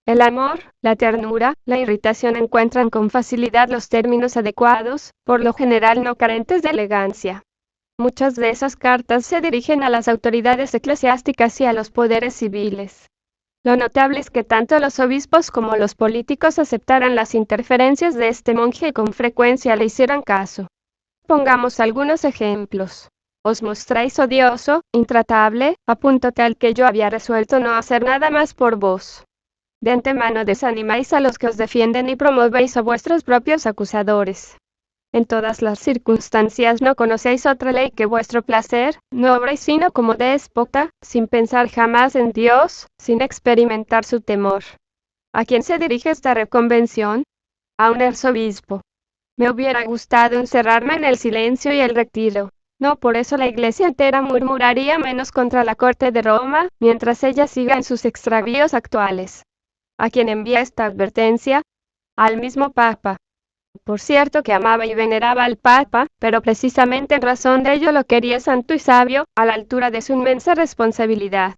El amor, la ternura, la irritación encuentran con facilidad los términos adecuados, por lo general no carentes de elegancia. Muchas de esas cartas se dirigen a las autoridades eclesiásticas y a los poderes civiles. Lo notable es que tanto los obispos como los políticos aceptaran las interferencias de este monje y con frecuencia le hicieran caso. Pongamos algunos ejemplos. Os mostráis odioso, intratable, a punto tal que yo había resuelto no hacer nada más por vos. De antemano desanimáis a los que os defienden y promovéis a vuestros propios acusadores. En todas las circunstancias no conocéis otra ley que vuestro placer, no obráis sino como déspota, sin pensar jamás en Dios, sin experimentar su temor. ¿A quién se dirige esta reconvención? A un arzobispo. Me hubiera gustado encerrarme en el silencio y el retiro. No por eso la Iglesia entera murmuraría menos contra la corte de Roma, mientras ella siga en sus extravíos actuales. ¿A quién envía esta advertencia? Al mismo Papa. Por cierto que amaba y veneraba al Papa, pero precisamente en razón de ello lo quería santo y sabio, a la altura de su inmensa responsabilidad.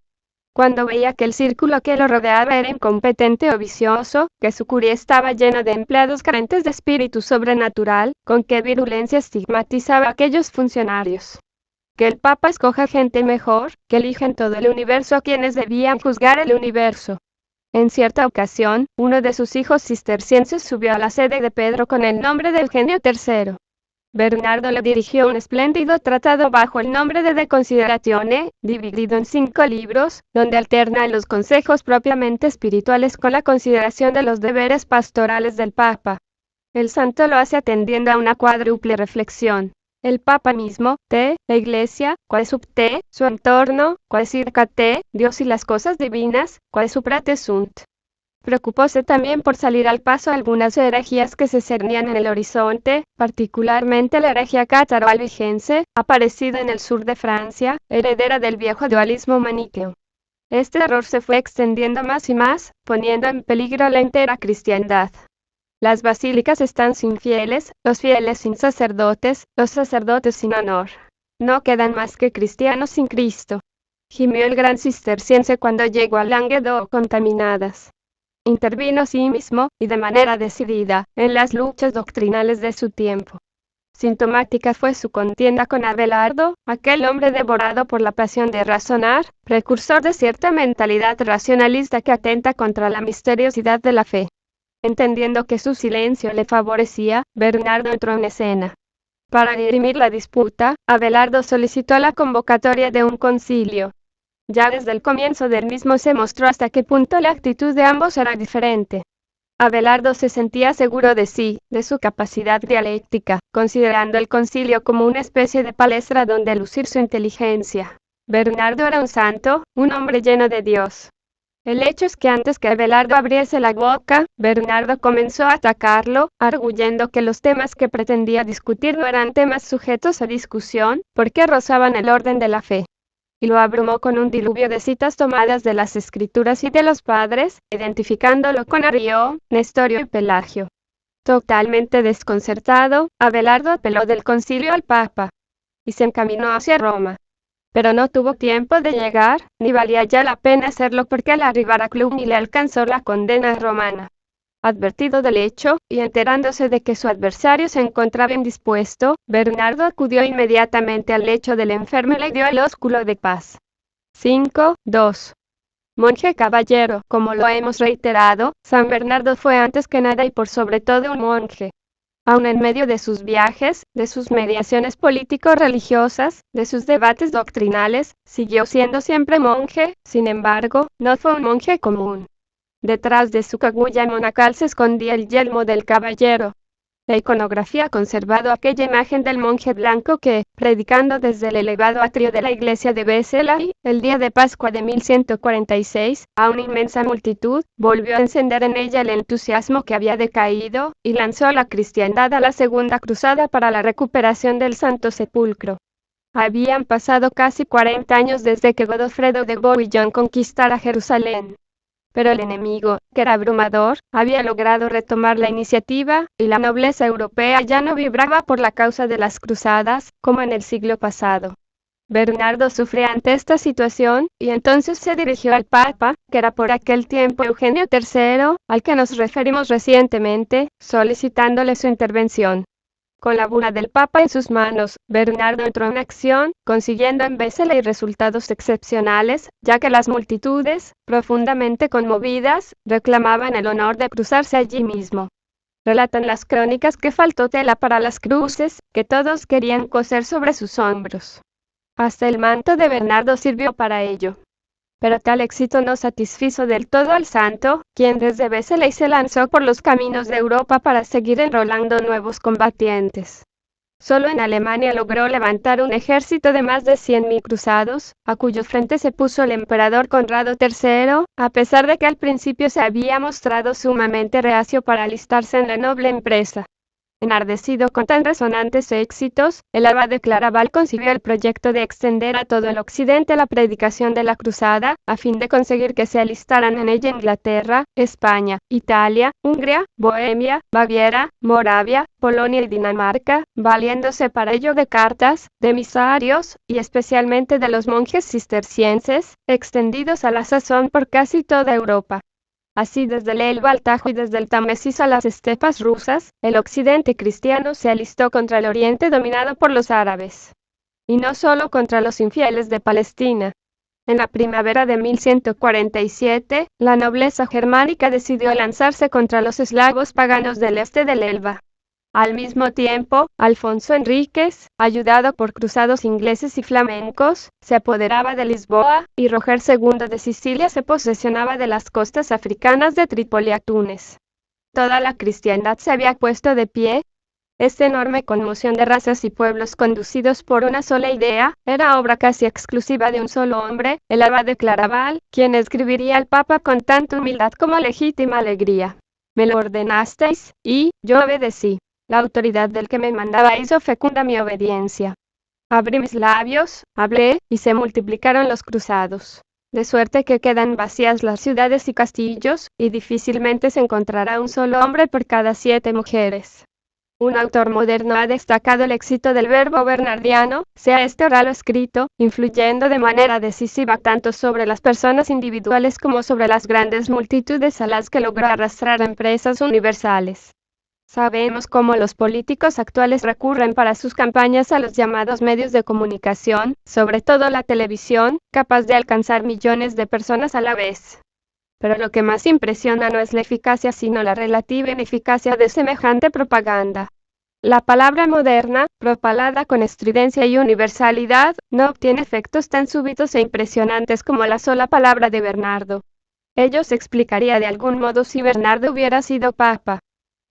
Cuando veía que el círculo que lo rodeaba era incompetente o vicioso, que su curia estaba llena de empleados carentes de espíritu sobrenatural, con qué virulencia estigmatizaba a aquellos funcionarios. Que el Papa escoja gente mejor, que elija en todo el universo a quienes debían juzgar el universo. En cierta ocasión, uno de sus hijos cistercienses subió a la sede de Pedro con el nombre de Eugenio III. Bernardo le dirigió un espléndido tratado bajo el nombre de De Consideratione, dividido en 5 libros, donde alterna los consejos propiamente espirituales con la consideración de los deberes pastorales del Papa. El santo lo hace atendiendo a una cuádruple reflexión. El Papa mismo, la Iglesia, quae sub te, su entorno, quae circa te, Dios y las cosas divinas, quae supra te sunt. Preocupóse también por salir al paso algunas herejías que se cernían en el horizonte, particularmente la herejía cátaro-albigense, aparecida en el sur de Francia, heredera del viejo dualismo maniqueo. Este error se fue extendiendo más y más, poniendo en peligro la entera cristiandad. Las basílicas están sin fieles, los fieles sin sacerdotes, los sacerdotes sin honor. No quedan más que cristianos sin Cristo. Gimió el gran cisterciense cuando llegó a Languedoc contaminadas. Intervino sí mismo, y de manera decidida, en las luchas doctrinales de su tiempo. Sintomática fue su contienda con Abelardo, aquel hombre devorado por la pasión de razonar, precursor de cierta mentalidad racionalista que atenta contra la misteriosidad de la fe. Entendiendo que su silencio le favorecía, Bernardo entró en escena. Para dirimir la disputa, Abelardo solicitó la convocatoria de un concilio. Ya desde el comienzo del mismo se mostró hasta qué punto la actitud de ambos era diferente. Abelardo se sentía seguro de sí, de su capacidad dialéctica, considerando el concilio como una especie de palestra donde lucir su inteligencia. Bernardo era un santo, un hombre lleno de Dios. El hecho es que antes que Abelardo abriese la boca, Bernardo comenzó a atacarlo, arguyendo que los temas que pretendía discutir no eran temas sujetos a discusión, porque rozaban el orden de la fe. Y lo abrumó con un diluvio de citas tomadas de las Escrituras y de los padres, identificándolo con Ario, Nestorio y Pelagio. Totalmente desconcertado, Abelardo apeló del concilio al Papa y se encaminó hacia Roma. Pero no tuvo tiempo de llegar, ni valía ya la pena hacerlo porque al arribar a Cluny le alcanzó la condena romana. Advertido del hecho, y enterándose de que su adversario se encontraba indispuesto, Bernardo acudió inmediatamente al lecho del enfermo y le dio el ósculo de paz. 5.2. Monje caballero, como lo hemos reiterado, San Bernardo fue antes que nada y por sobre todo un monje. Aun en medio de sus viajes, de sus mediaciones político-religiosas, de sus debates doctrinales, siguió siendo siempre monje, sin embargo, no fue un monje común. Detrás de su cagulla monacal se escondía el yelmo del caballero. La iconografía ha conservado aquella imagen del monje blanco que, predicando desde el elevado atrio de la iglesia de Vézelay, el día de Pascua de 1146, a una inmensa multitud, volvió a encender en ella el entusiasmo que había decaído, y lanzó a la cristiandad a la segunda cruzada para la recuperación del Santo Sepulcro. Habían pasado casi 40 años desde que Godofredo de Bouillon conquistara Jerusalén. Pero el enemigo, que era abrumador, había logrado retomar la iniciativa, y la nobleza europea ya no vibraba por la causa de las cruzadas, como en el siglo pasado. Bernardo sufría ante esta situación, y entonces se dirigió al Papa, que era por aquel tiempo Eugenio III, al que nos referimos recientemente, solicitándole su intervención. Con la bula del Papa en sus manos, Bernardo entró en acción, consiguiendo en Vézelay resultados excepcionales, ya que las multitudes, profundamente conmovidas, reclamaban el honor de cruzarse allí mismo. Relatan las crónicas que faltó tela para las cruces, que todos querían coser sobre sus hombros. Hasta el manto de Bernardo sirvió para ello. Pero tal éxito no satisfizo del todo al santo, quien desde Vézelay se lanzó por los caminos de Europa para seguir enrolando nuevos combatientes. Solo en Alemania logró levantar un ejército de más de 100.000 cruzados, a cuyo frente se puso el emperador Conrado III, a pesar de que al principio se había mostrado sumamente reacio para alistarse en la noble empresa. Enardecido con tan resonantes éxitos, el abad de Claraval concibió el proyecto de extender a todo el occidente la predicación de la cruzada, a fin de conseguir que se alistaran en ella Inglaterra, España, Italia, Hungría, Bohemia, Baviera, Moravia, Polonia y Dinamarca, valiéndose para ello de cartas, de emisarios, y especialmente de los monjes cistercienses, extendidos a la sazón por casi toda Europa. Así desde el Elba al Tajo y desde el Támesis a las estepas rusas, el occidente cristiano se alistó contra el oriente dominado por los árabes. Y no solo contra los infieles de Palestina. En la primavera de 1147, la nobleza germánica decidió lanzarse contra los eslavos paganos del este del Elba. Al mismo tiempo, Alfonso Enríquez, ayudado por cruzados ingleses y flamencos, se apoderaba de Lisboa, y Roger II de Sicilia se posesionaba de las costas africanas de Trípoli a Túnez. Toda la cristiandad se había puesto de pie. Esta enorme conmoción de razas y pueblos conducidos por una sola idea, era obra casi exclusiva de un solo hombre, el abad de Claraval, quien escribiría al Papa con tanta humildad como legítima alegría. Me lo ordenasteis, y yo obedecí. La autoridad del que me mandaba hizo fecunda mi obediencia. Abrí mis labios, hablé, y se multiplicaron los cruzados. de suerte que quedan vacías las ciudades y castillos, y difícilmente se encontrará un solo hombre por cada 7 mujeres. Un autor moderno ha destacado el éxito del verbo bernardiano, sea este oral o escrito, influyendo de manera decisiva tanto sobre las personas individuales como sobre las grandes multitudes a las que logró arrastrar a empresas universales. Sabemos cómo los políticos actuales recurren para sus campañas a los llamados medios de comunicación, sobre todo la televisión, capaz de alcanzar millones de personas a la vez. Pero lo que más impresiona no es la eficacia sino la relativa ineficacia de semejante propaganda. La palabra moderna, propalada con estridencia y universalidad, no obtiene efectos tan súbitos e impresionantes como la sola palabra de Bernardo. Ello se explicaría de algún modo si Bernardo hubiera sido papa.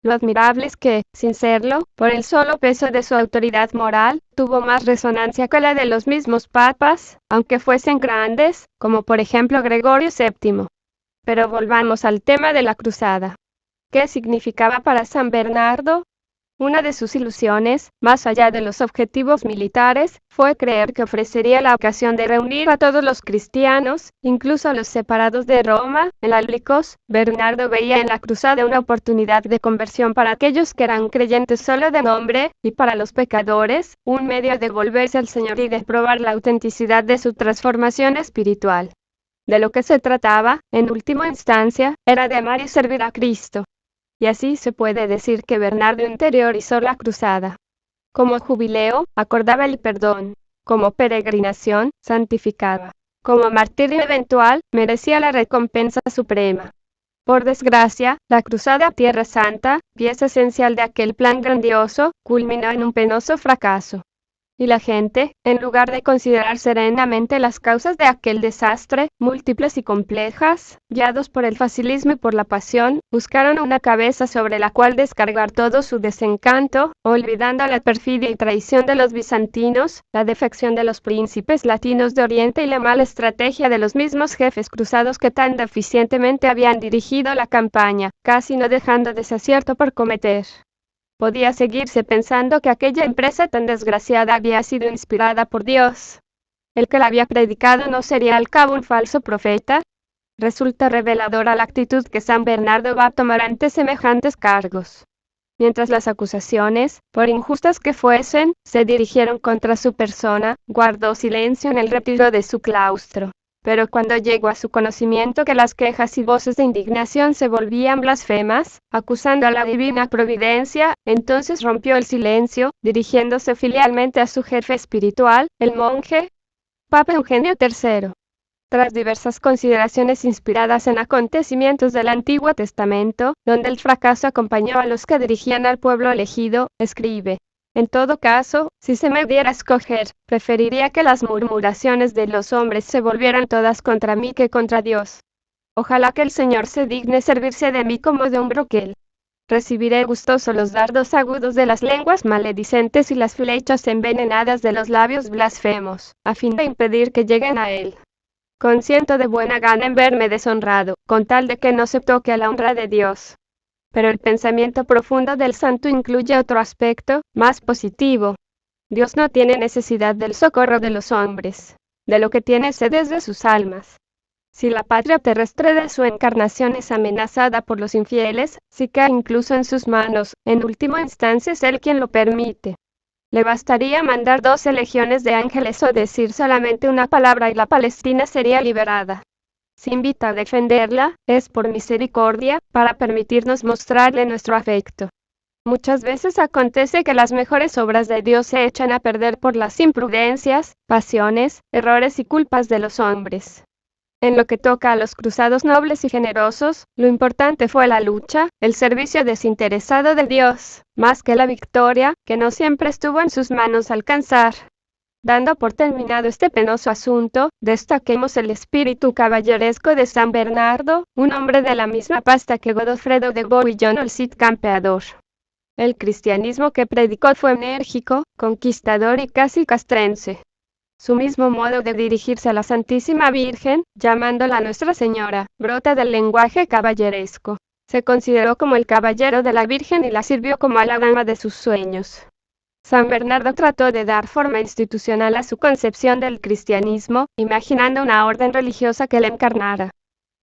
Lo admirable es que, sin serlo, por el solo peso de su autoridad moral, tuvo más resonancia que la de los mismos papas, aunque fuesen grandes, como por ejemplo Gregorio VII. Pero volvamos al tema de la cruzada. ¿Qué significaba para San Bernardo? Una de sus ilusiones, más allá de los objetivos militares, fue creer que ofrecería la ocasión de reunir a todos los cristianos, incluso a los separados de Roma, en Albicos. Bernardo veía en la cruzada una oportunidad de conversión para aquellos que eran creyentes solo de nombre, y para los pecadores, un medio de volverse al Señor y de probar la autenticidad de su transformación espiritual. De lo que se trataba, en última instancia, era de amar y servir a Cristo. Y así se puede decir que Bernardo interiorizó la cruzada. Como jubileo, acordaba el perdón. Como peregrinación, santificaba. Como martirio eventual, merecía la recompensa suprema. Por desgracia, la cruzada a Tierra Santa, pieza esencial de aquel plan grandioso, culminó en un penoso fracaso. Y la gente, en lugar de considerar serenamente las causas de aquel desastre, múltiples y complejas, guiados por el facilismo y por la pasión, buscaron una cabeza sobre la cual descargar todo su desencanto, olvidando la perfidia y traición de los bizantinos, la defección de los príncipes latinos de Oriente y la mala estrategia de los mismos jefes cruzados que tan deficientemente habían dirigido la campaña, casi no dejando desacierto por cometer. Podía seguirse pensando que aquella empresa tan desgraciada había sido inspirada por Dios. El que la había predicado no sería al cabo un falso profeta. Resulta reveladora la actitud que San Bernardo va a tomar ante semejantes cargos. Mientras las acusaciones, por injustas que fuesen, se dirigieron contra su persona, guardó silencio en el retiro de su claustro. Pero cuando llegó a su conocimiento que las quejas y voces de indignación se volvían blasfemas, acusando a la divina providencia, entonces rompió el silencio, dirigiéndose filialmente a su jefe espiritual, el monje Papa Eugenio III. Tras diversas consideraciones inspiradas en acontecimientos del Antiguo Testamento, donde el fracaso acompañó a los que dirigían al pueblo elegido, escribe: en todo caso, si se me diera a escoger, preferiría que las murmuraciones de los hombres se volvieran todas contra mí que contra Dios. Ojalá que el Señor se digne servirse de mí como de un broquel. Recibiré gustoso los dardos agudos de las lenguas maledicentes y las flechas envenenadas de los labios blasfemos, a fin de impedir que lleguen a él. Consiento de buena gana en verme deshonrado, con tal de que no se toque a la honra de Dios. Pero el pensamiento profundo del santo incluye otro aspecto, más positivo. Dios no tiene necesidad del socorro de los hombres, de lo que tiene sed es de sus almas. Si la patria terrestre de su encarnación es amenazada por los infieles, si cae incluso en sus manos, en última instancia es Él quien lo permite. Le bastaría mandar 12 legiones de ángeles o decir solamente una palabra y la Palestina sería liberada. Si invita a defenderla, es por misericordia, para permitirnos mostrarle nuestro afecto. Muchas veces acontece que las mejores obras de Dios se echan a perder por las imprudencias, pasiones, errores y culpas de los hombres. En lo que toca a los cruzados nobles y generosos, lo importante fue la lucha, el servicio desinteresado de Dios, más que la victoria, que no siempre estuvo en sus manos alcanzar. Dando por terminado este penoso asunto, destaquemos el espíritu caballeresco de San Bernardo, un hombre de la misma pasta que Godofredo de Bouillon o el Cid Campeador. El cristianismo que predicó fue enérgico, conquistador y casi castrense. Su mismo modo de dirigirse a la Santísima Virgen, llamándola Nuestra Señora, brota del lenguaje caballeresco. Se consideró como el caballero de la Virgen y la sirvió como a la dama de sus sueños. San Bernardo trató de dar forma institucional a su concepción del cristianismo, imaginando una orden religiosa que la encarnara.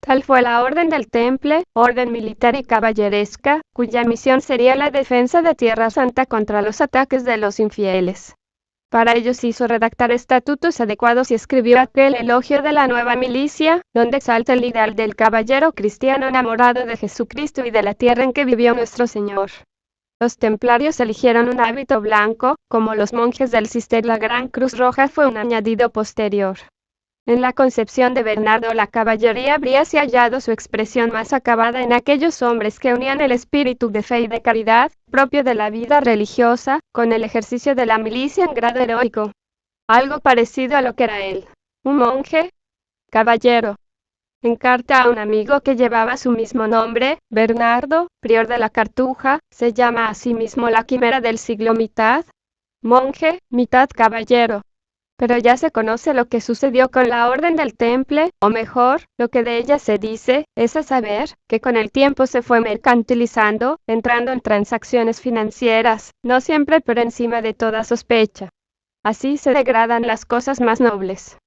Tal fue la Orden del Temple, orden militar y caballeresca, cuya misión sería la defensa de Tierra Santa contra los ataques de los infieles. Para ello se hizo redactar estatutos adecuados y escribió aquel elogio de la nueva milicia, donde exalta el ideal del caballero cristiano enamorado de Jesucristo y de la tierra en que vivió nuestro Señor. Los templarios eligieron un hábito blanco, como los monjes del Cister. La Gran Cruz Roja fue un añadido posterior. En la concepción de Bernardo, la caballería habríase hallado su expresión más acabada en aquellos hombres que unían el espíritu de fe y de caridad, propio de la vida religiosa, con el ejercicio de la milicia en grado heroico. Algo parecido a lo que era él. Un monje, caballero. En carta a un amigo que llevaba su mismo nombre, Bernardo, prior de la Cartuja, se llama a sí mismo la quimera del siglo mitad monje, mitad caballero. Pero ya se conoce lo que sucedió con la Orden del Temple, o mejor, lo que de ella se dice, es a saber, que con el tiempo se fue mercantilizando, entrando en transacciones financieras, no siempre por encima de toda sospecha. Así se degradan las cosas más nobles.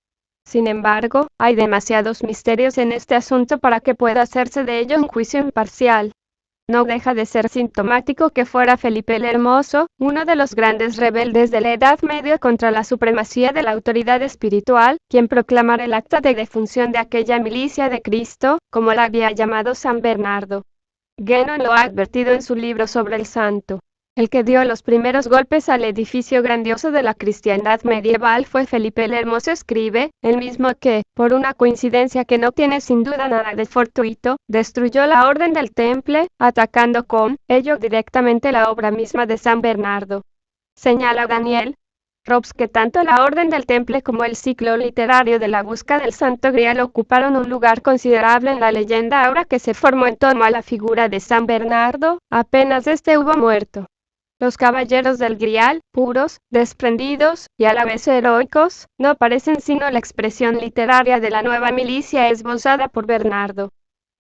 Sin embargo, hay demasiados misterios en este asunto para que pueda hacerse de ello un juicio imparcial. No deja de ser sintomático que fuera Felipe el Hermoso, uno de los grandes rebeldes de la Edad Media contra la supremacía de la autoridad espiritual, quien proclamara el acta de defunción de aquella milicia de Cristo, como la había llamado San Bernardo. Guénon lo ha advertido en su libro sobre el santo. El que dio los primeros golpes al edificio grandioso de la cristiandad medieval fue Felipe el Hermoso. Escribe, el mismo que, por una coincidencia que no tiene sin duda nada de fortuito, destruyó la Orden del Temple, atacando con ello directamente la obra misma de San Bernardo. Señala Daniel Robs que tanto la Orden del Temple como el ciclo literario de la busca del Santo Grial ocuparon un lugar considerable en la leyenda áurea que se formó en torno a la figura de San Bernardo, apenas este hubo muerto. Los caballeros del Grial, puros, desprendidos, y a la vez heroicos, no parecen sino la expresión literaria de la nueva milicia esbozada por Bernardo.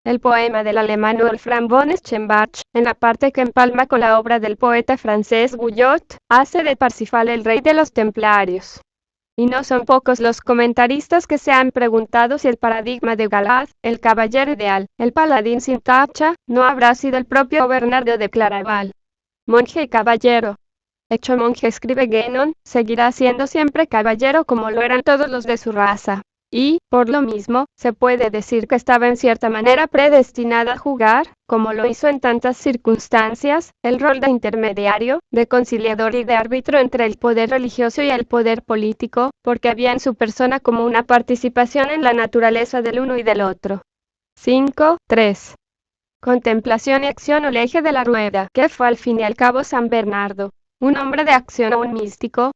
El poema del alemán Wolfram von Eschenbach, en la parte que empalma con la obra del poeta francés Guyot, hace de Parsifal el rey de los templarios. Y no son pocos los comentaristas que se han preguntado si el paradigma de Galad, el caballero ideal, el paladín sin tacha, no habrá sido el propio Bernardo de Claraval. Monje y caballero. Hecho monje, escribe Guénon, seguirá siendo siempre caballero como lo eran todos los de su raza. Y, por lo mismo, se puede decir que estaba en cierta manera predestinado a jugar, como lo hizo en tantas circunstancias, el rol de intermediario, de conciliador y de árbitro entre el poder religioso y el poder político, porque había en su persona como una participación en la naturaleza del uno y del otro. 5.3. Contemplación y acción o el eje de la rueda, que fue al fin y al cabo San Bernardo, un hombre de acción o un místico.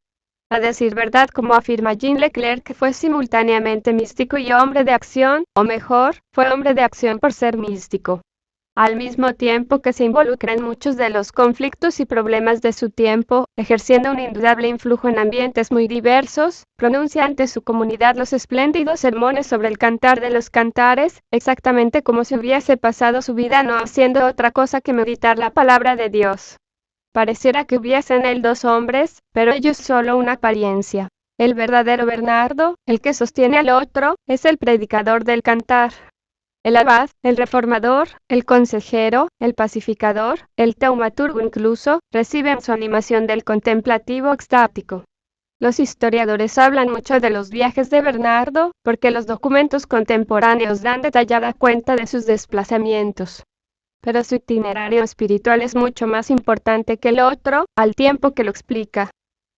A decir verdad, como afirma Jean Leclerc, fue simultáneamente místico y hombre de acción, o mejor, fue hombre de acción por ser místico. Al mismo tiempo que se involucra en muchos de los conflictos y problemas de su tiempo, ejerciendo un indudable influjo en ambientes muy diversos, pronuncia ante su comunidad los espléndidos sermones sobre el cantar de los cantares, exactamente como si hubiese pasado su vida no haciendo otra cosa que meditar la palabra de Dios. Pareciera que hubiese en él dos hombres, pero ello es solo una apariencia. El verdadero Bernardo, el que sostiene al otro, es el predicador del cantar. El abad, el reformador, el consejero, el pacificador, el taumaturgo incluso, reciben su animación del contemplativo extático. Los historiadores hablan mucho de los viajes de Bernardo, porque los documentos contemporáneos dan detallada cuenta de sus desplazamientos. Pero su itinerario espiritual es mucho más importante que el otro, al tiempo que lo explica.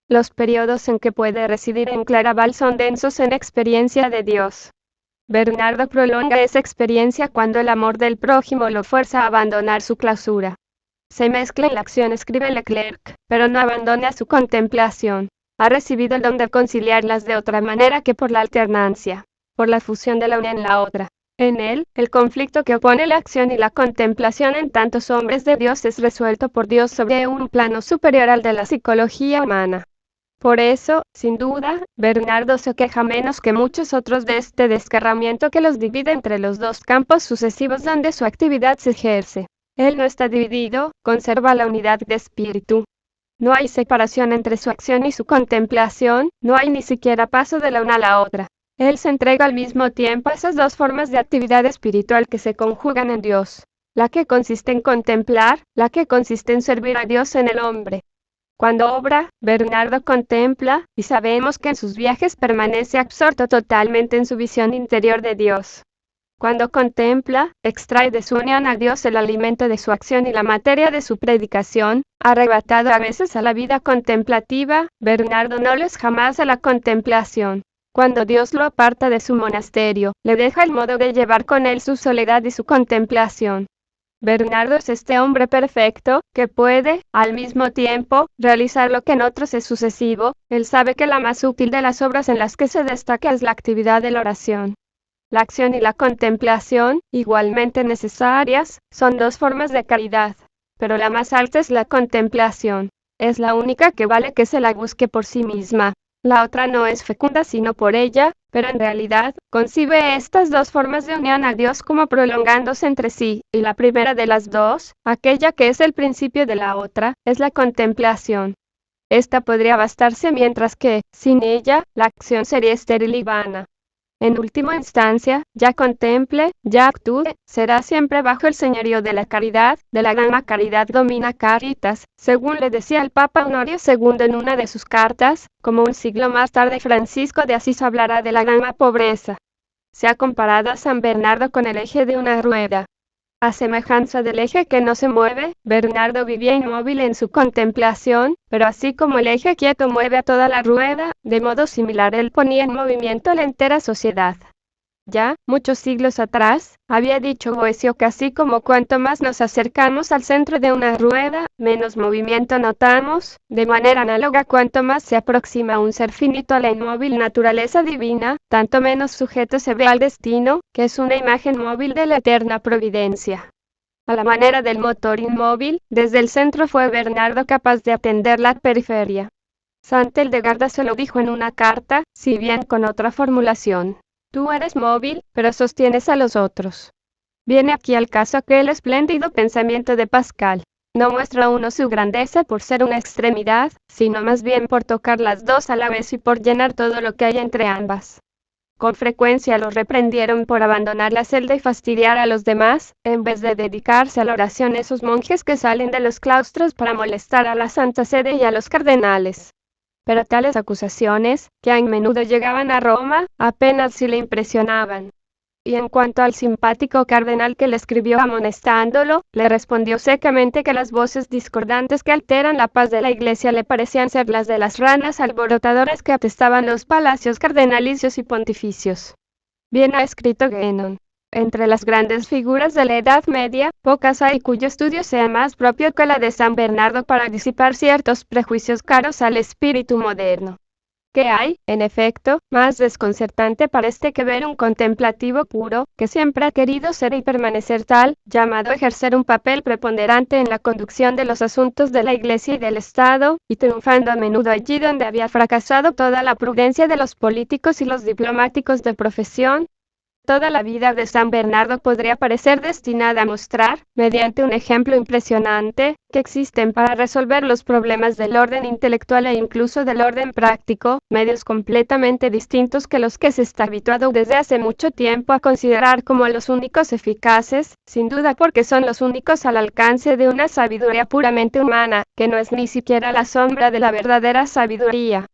Los periodos en que puede residir en Claraval son densos en experiencia de Dios. Bernardo prolonga esa experiencia cuando el amor del prójimo lo fuerza a abandonar su clausura. Se mezcla en la acción, escribe Leclerc, pero no abandona su contemplación. Ha recibido el don de conciliarlas de otra manera que por la alternancia, por la fusión de la una en la otra. En él, el conflicto que opone la acción y la contemplación en tantos hombres de Dios es resuelto por Dios sobre un plano superior al de la psicología humana. Por eso, sin duda, Bernardo se queja menos que muchos otros de este desgarramiento que los divide entre los dos campos sucesivos donde su actividad se ejerce. Él no está dividido, conserva la unidad de espíritu. No hay separación entre su acción y su contemplación, no hay ni siquiera paso de la una a la otra. Él se entrega al mismo tiempo a esas dos formas de actividad espiritual que se conjugan en Dios. La que consiste en contemplar, la que consiste en servir a Dios en el hombre. Cuando obra, Bernardo contempla, y sabemos que en sus viajes permanece absorto totalmente en su visión interior de Dios. Cuando contempla, extrae de su unión a Dios el alimento de su acción y la materia de su predicación, arrebatado a veces a la vida contemplativa, Bernardo no les jamás a la contemplación. Cuando Dios lo aparta de su monasterio, le deja el modo de llevar con él su soledad y su contemplación. Bernardo es este hombre perfecto, que puede, al mismo tiempo, realizar lo que en otros es sucesivo. Él sabe que la más útil de las obras en las que se destaca es la actividad de la oración. La acción y la contemplación, igualmente necesarias, son dos formas de caridad. Pero la más alta es la contemplación. Es la única que vale que se la busque por sí misma. La otra no es fecunda sino por ella, pero en realidad, concibe estas dos formas de unión a Dios como prolongándose entre sí, y la primera de las dos, aquella que es el principio de la otra, es la contemplación. Esta podría bastarse mientras que, sin ella, la acción sería estéril y vana. En última instancia, ya contemple, ya actúe, será siempre bajo el señorío de la caridad, de la gama caridad domina caritas, según le decía el Papa Honorio II en una de sus cartas, como un siglo más tarde Francisco de Asís hablará de la gama pobreza. Se ha comparado a San Bernardo con el eje de una rueda. A semejanza del eje que no se mueve, Bernardo vivía inmóvil en su contemplación, pero así como el eje quieto mueve a toda la rueda, de modo similar él ponía en movimiento la entera sociedad. Ya, muchos siglos atrás, había dicho Boecio que así como cuanto más nos acercamos al centro de una rueda, menos movimiento notamos, de manera análoga cuanto más se aproxima un ser finito a la inmóvil naturaleza divina, tanto menos sujeto se ve al destino, que es una imagen móvil de la eterna providencia. A la manera del motor inmóvil, desde el centro fue Bernardo capaz de atender la periferia. Sant Hildegarda se lo dijo en una carta, si bien con otra formulación. Tú eres móvil, pero sostienes a los otros. Viene aquí al caso aquel espléndido pensamiento de Pascal. No muestra uno su grandeza por ser una extremidad, sino más bien por tocar las dos a la vez y por llenar todo lo que hay entre ambas. Con frecuencia lo reprendieron por abandonar la celda y fastidiar a los demás, en vez de dedicarse a la oración esos monjes que salen de los claustros para molestar a la Santa Sede y a los cardenales. Pero tales acusaciones, que a menudo llegaban a Roma, apenas si le impresionaban. Y en cuanto al simpático cardenal que le escribió amonestándolo, le respondió secamente que las voces discordantes que alteran la paz de la Iglesia le parecían ser las de las ranas alborotadoras que atestaban los palacios cardenalicios y pontificios. Bien ha escrito Guénon. Entre las grandes figuras de la Edad Media, pocas hay cuyo estudio sea más propio que la de San Bernardo para disipar ciertos prejuicios caros al espíritu moderno. ¿Qué hay, en efecto, más desconcertante para este que ver un contemplativo puro, que siempre ha querido ser y permanecer tal, llamado a ejercer un papel preponderante en la conducción de los asuntos de la Iglesia y del Estado, y triunfando a menudo allí donde había fracasado toda la prudencia de los políticos y los diplomáticos de profesión? Toda la vida de San Bernardo podría parecer destinada a mostrar, mediante un ejemplo impresionante, que existen para resolver los problemas del orden intelectual e incluso del orden práctico, medios completamente distintos que los que se está habituado desde hace mucho tiempo a considerar como los únicos eficaces, sin duda porque son los únicos al alcance de una sabiduría puramente humana, que no es ni siquiera la sombra de la verdadera sabiduría.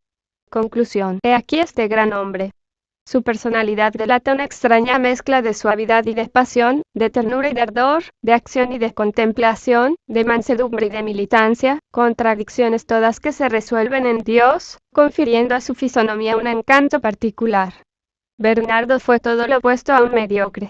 Conclusión. He aquí este gran hombre. Su personalidad delata una extraña mezcla de suavidad y de pasión, de ternura y de ardor, de acción y de contemplación, de mansedumbre y de militancia, contradicciones todas que se resuelven en Dios, confiriendo a su fisonomía un encanto particular. Bernardo fue todo lo opuesto a un mediocre.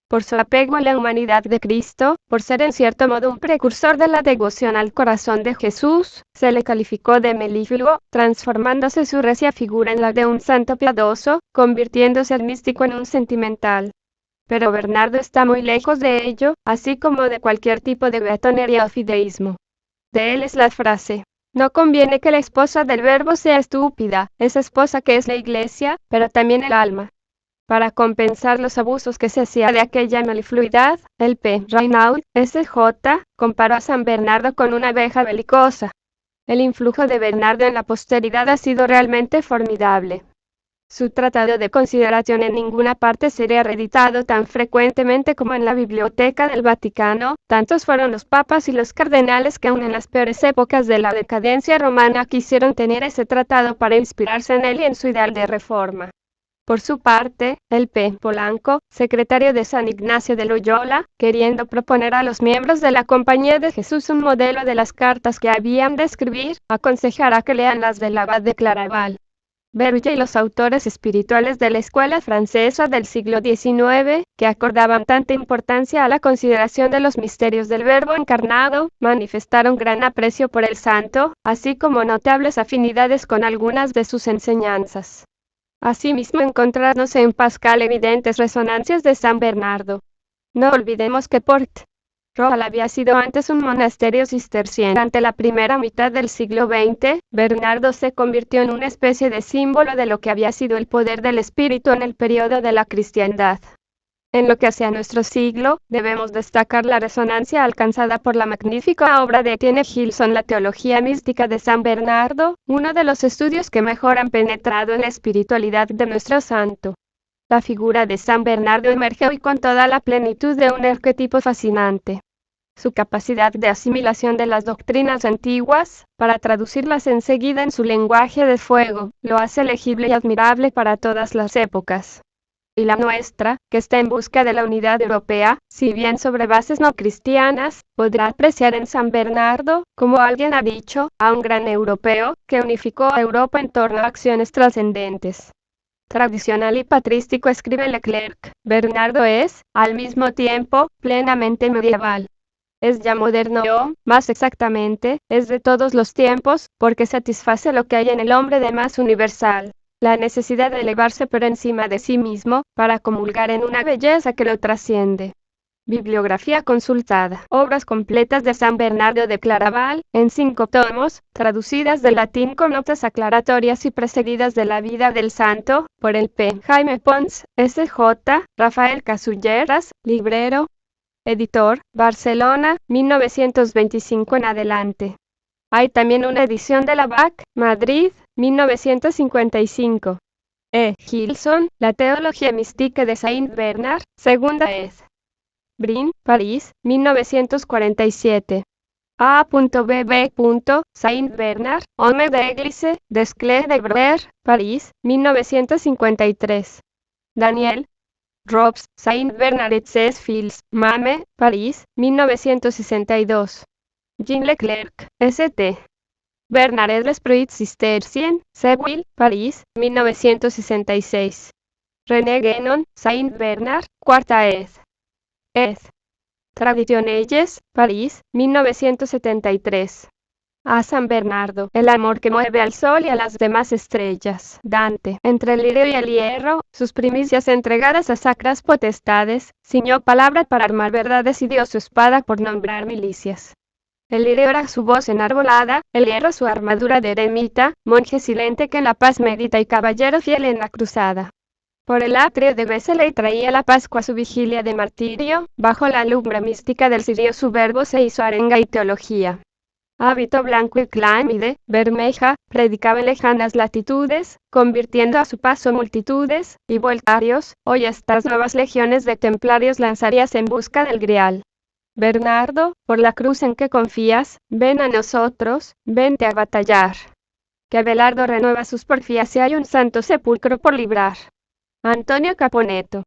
Por su apego a la humanidad de Cristo, por ser en cierto modo un precursor de la devoción al corazón de Jesús, se le calificó de melífluo, transformándose su recia figura en la de un santo piadoso, convirtiéndose al místico en un sentimental. Pero Bernardo está muy lejos de ello, así como de cualquier tipo de beatonería o fideísmo. De él es la frase: no conviene que la esposa del verbo sea estúpida, esa esposa que es la Iglesia, pero también el alma. Para compensar los abusos que se hacía de aquella melifluidad, el P. Raynaud, S.J., comparó a San Bernardo con una abeja belicosa. El influjo de Bernardo en la posteridad ha sido realmente formidable. Su tratado de consideración en ninguna parte sería reeditado tan frecuentemente como en la Biblioteca del Vaticano. Tantos fueron los papas y los cardenales que aun en las peores épocas de la decadencia romana quisieron tener ese tratado para inspirarse en él y en su ideal de reforma. Por su parte, el P. Polanco, secretario de San Ignacio de Loyola, queriendo proponer a los miembros de la Compañía de Jesús un modelo de las cartas que habían de escribir, aconsejará que lean las del abad de Claraval. Berulle y los autores espirituales de la escuela francesa del siglo XIX, que acordaban tanta importancia a la consideración de los misterios del Verbo encarnado, manifestaron gran aprecio por el santo, así como notables afinidades con algunas de sus enseñanzas. Asimismo encontrarnos en Pascal evidentes resonancias de San Bernardo. No olvidemos que Port-Royal había sido antes un monasterio cisterciense. Durante la primera mitad del siglo XX, Bernardo se convirtió en una especie de símbolo de lo que había sido el poder del espíritu en el periodo de la cristiandad. En lo que hace a nuestro siglo, debemos destacar la resonancia alcanzada por la magnífica obra de Etienne Gilson, La teología mística de San Bernardo, uno de los estudios que mejor han penetrado en la espiritualidad de nuestro santo. La figura de San Bernardo emerge hoy con toda la plenitud de un arquetipo fascinante. Su capacidad de asimilación de las doctrinas antiguas, para traducirlas enseguida en su lenguaje de fuego, lo hace legible y admirable para todas las épocas. Y la nuestra, que está en busca de la unidad europea, si bien sobre bases no cristianas, podrá apreciar en San Bernardo, como alguien ha dicho, a un gran europeo, que unificó a Europa en torno a acciones trascendentes. Tradicional y patrístico, escribe Leclerc, Bernardo es, al mismo tiempo, plenamente medieval. Es ya moderno o, más exactamente, es de todos los tiempos, porque satisface lo que hay en el hombre de más universal, la necesidad de elevarse por encima de sí mismo, para comulgar en una belleza que lo trasciende. Bibliografía consultada. Obras completas de San Bernardo de Claraval, en 5 tomos, traducidas del latín con notas aclaratorias y precedidas de la vida del santo, por el P. Jaime Pons, S.J., Rafael Casulleras, librero. Editor, Barcelona, 1925 en adelante. Hay también una edición de la BAC, Madrid, 1955. E. Gilson, La teología mística de Saint Bernard, segunda ed. Brin, París, 1947. A.B.B. Saint Bernard, Homme d'Église, Desclés de Brer, París, 1953. Daniel Robs, Saint Bernard et ses Fils, Mame, París, 1962. Jean Leclerc, St. Bernard et l'Esprit Cistercien, Seville, París, 1966. René Guénon, Saint Bernard, cuarta ed. Traditionelles, París, 1973. A San Bernardo, el amor que mueve al sol y a las demás estrellas. Dante, entre el lirio y el hierro, sus primicias entregadas a sacras potestades, ciñó palabra para armar verdades y dio su espada por nombrar milicias. El lirio era su voz enarbolada, el hierro su armadura de eremita, monje silente que en la paz medita y caballero fiel en la cruzada. Por el atrio de Beseley traía la Pascua su vigilia de martirio, bajo la lumbre mística del cirio su verbo se hizo arenga y teología. Hábito blanco y clámide, bermeja, predicaba en lejanas latitudes, convirtiendo a su paso multitudes, y voltarios, hoy estas nuevas legiones de templarios lanzarías en busca del Grial. Bernardo, por la cruz en que confías, ven a nosotros, vente a batallar. Que Abelardo renueva sus porfías y hay un santo sepulcro por librar. Antonio Caponeto.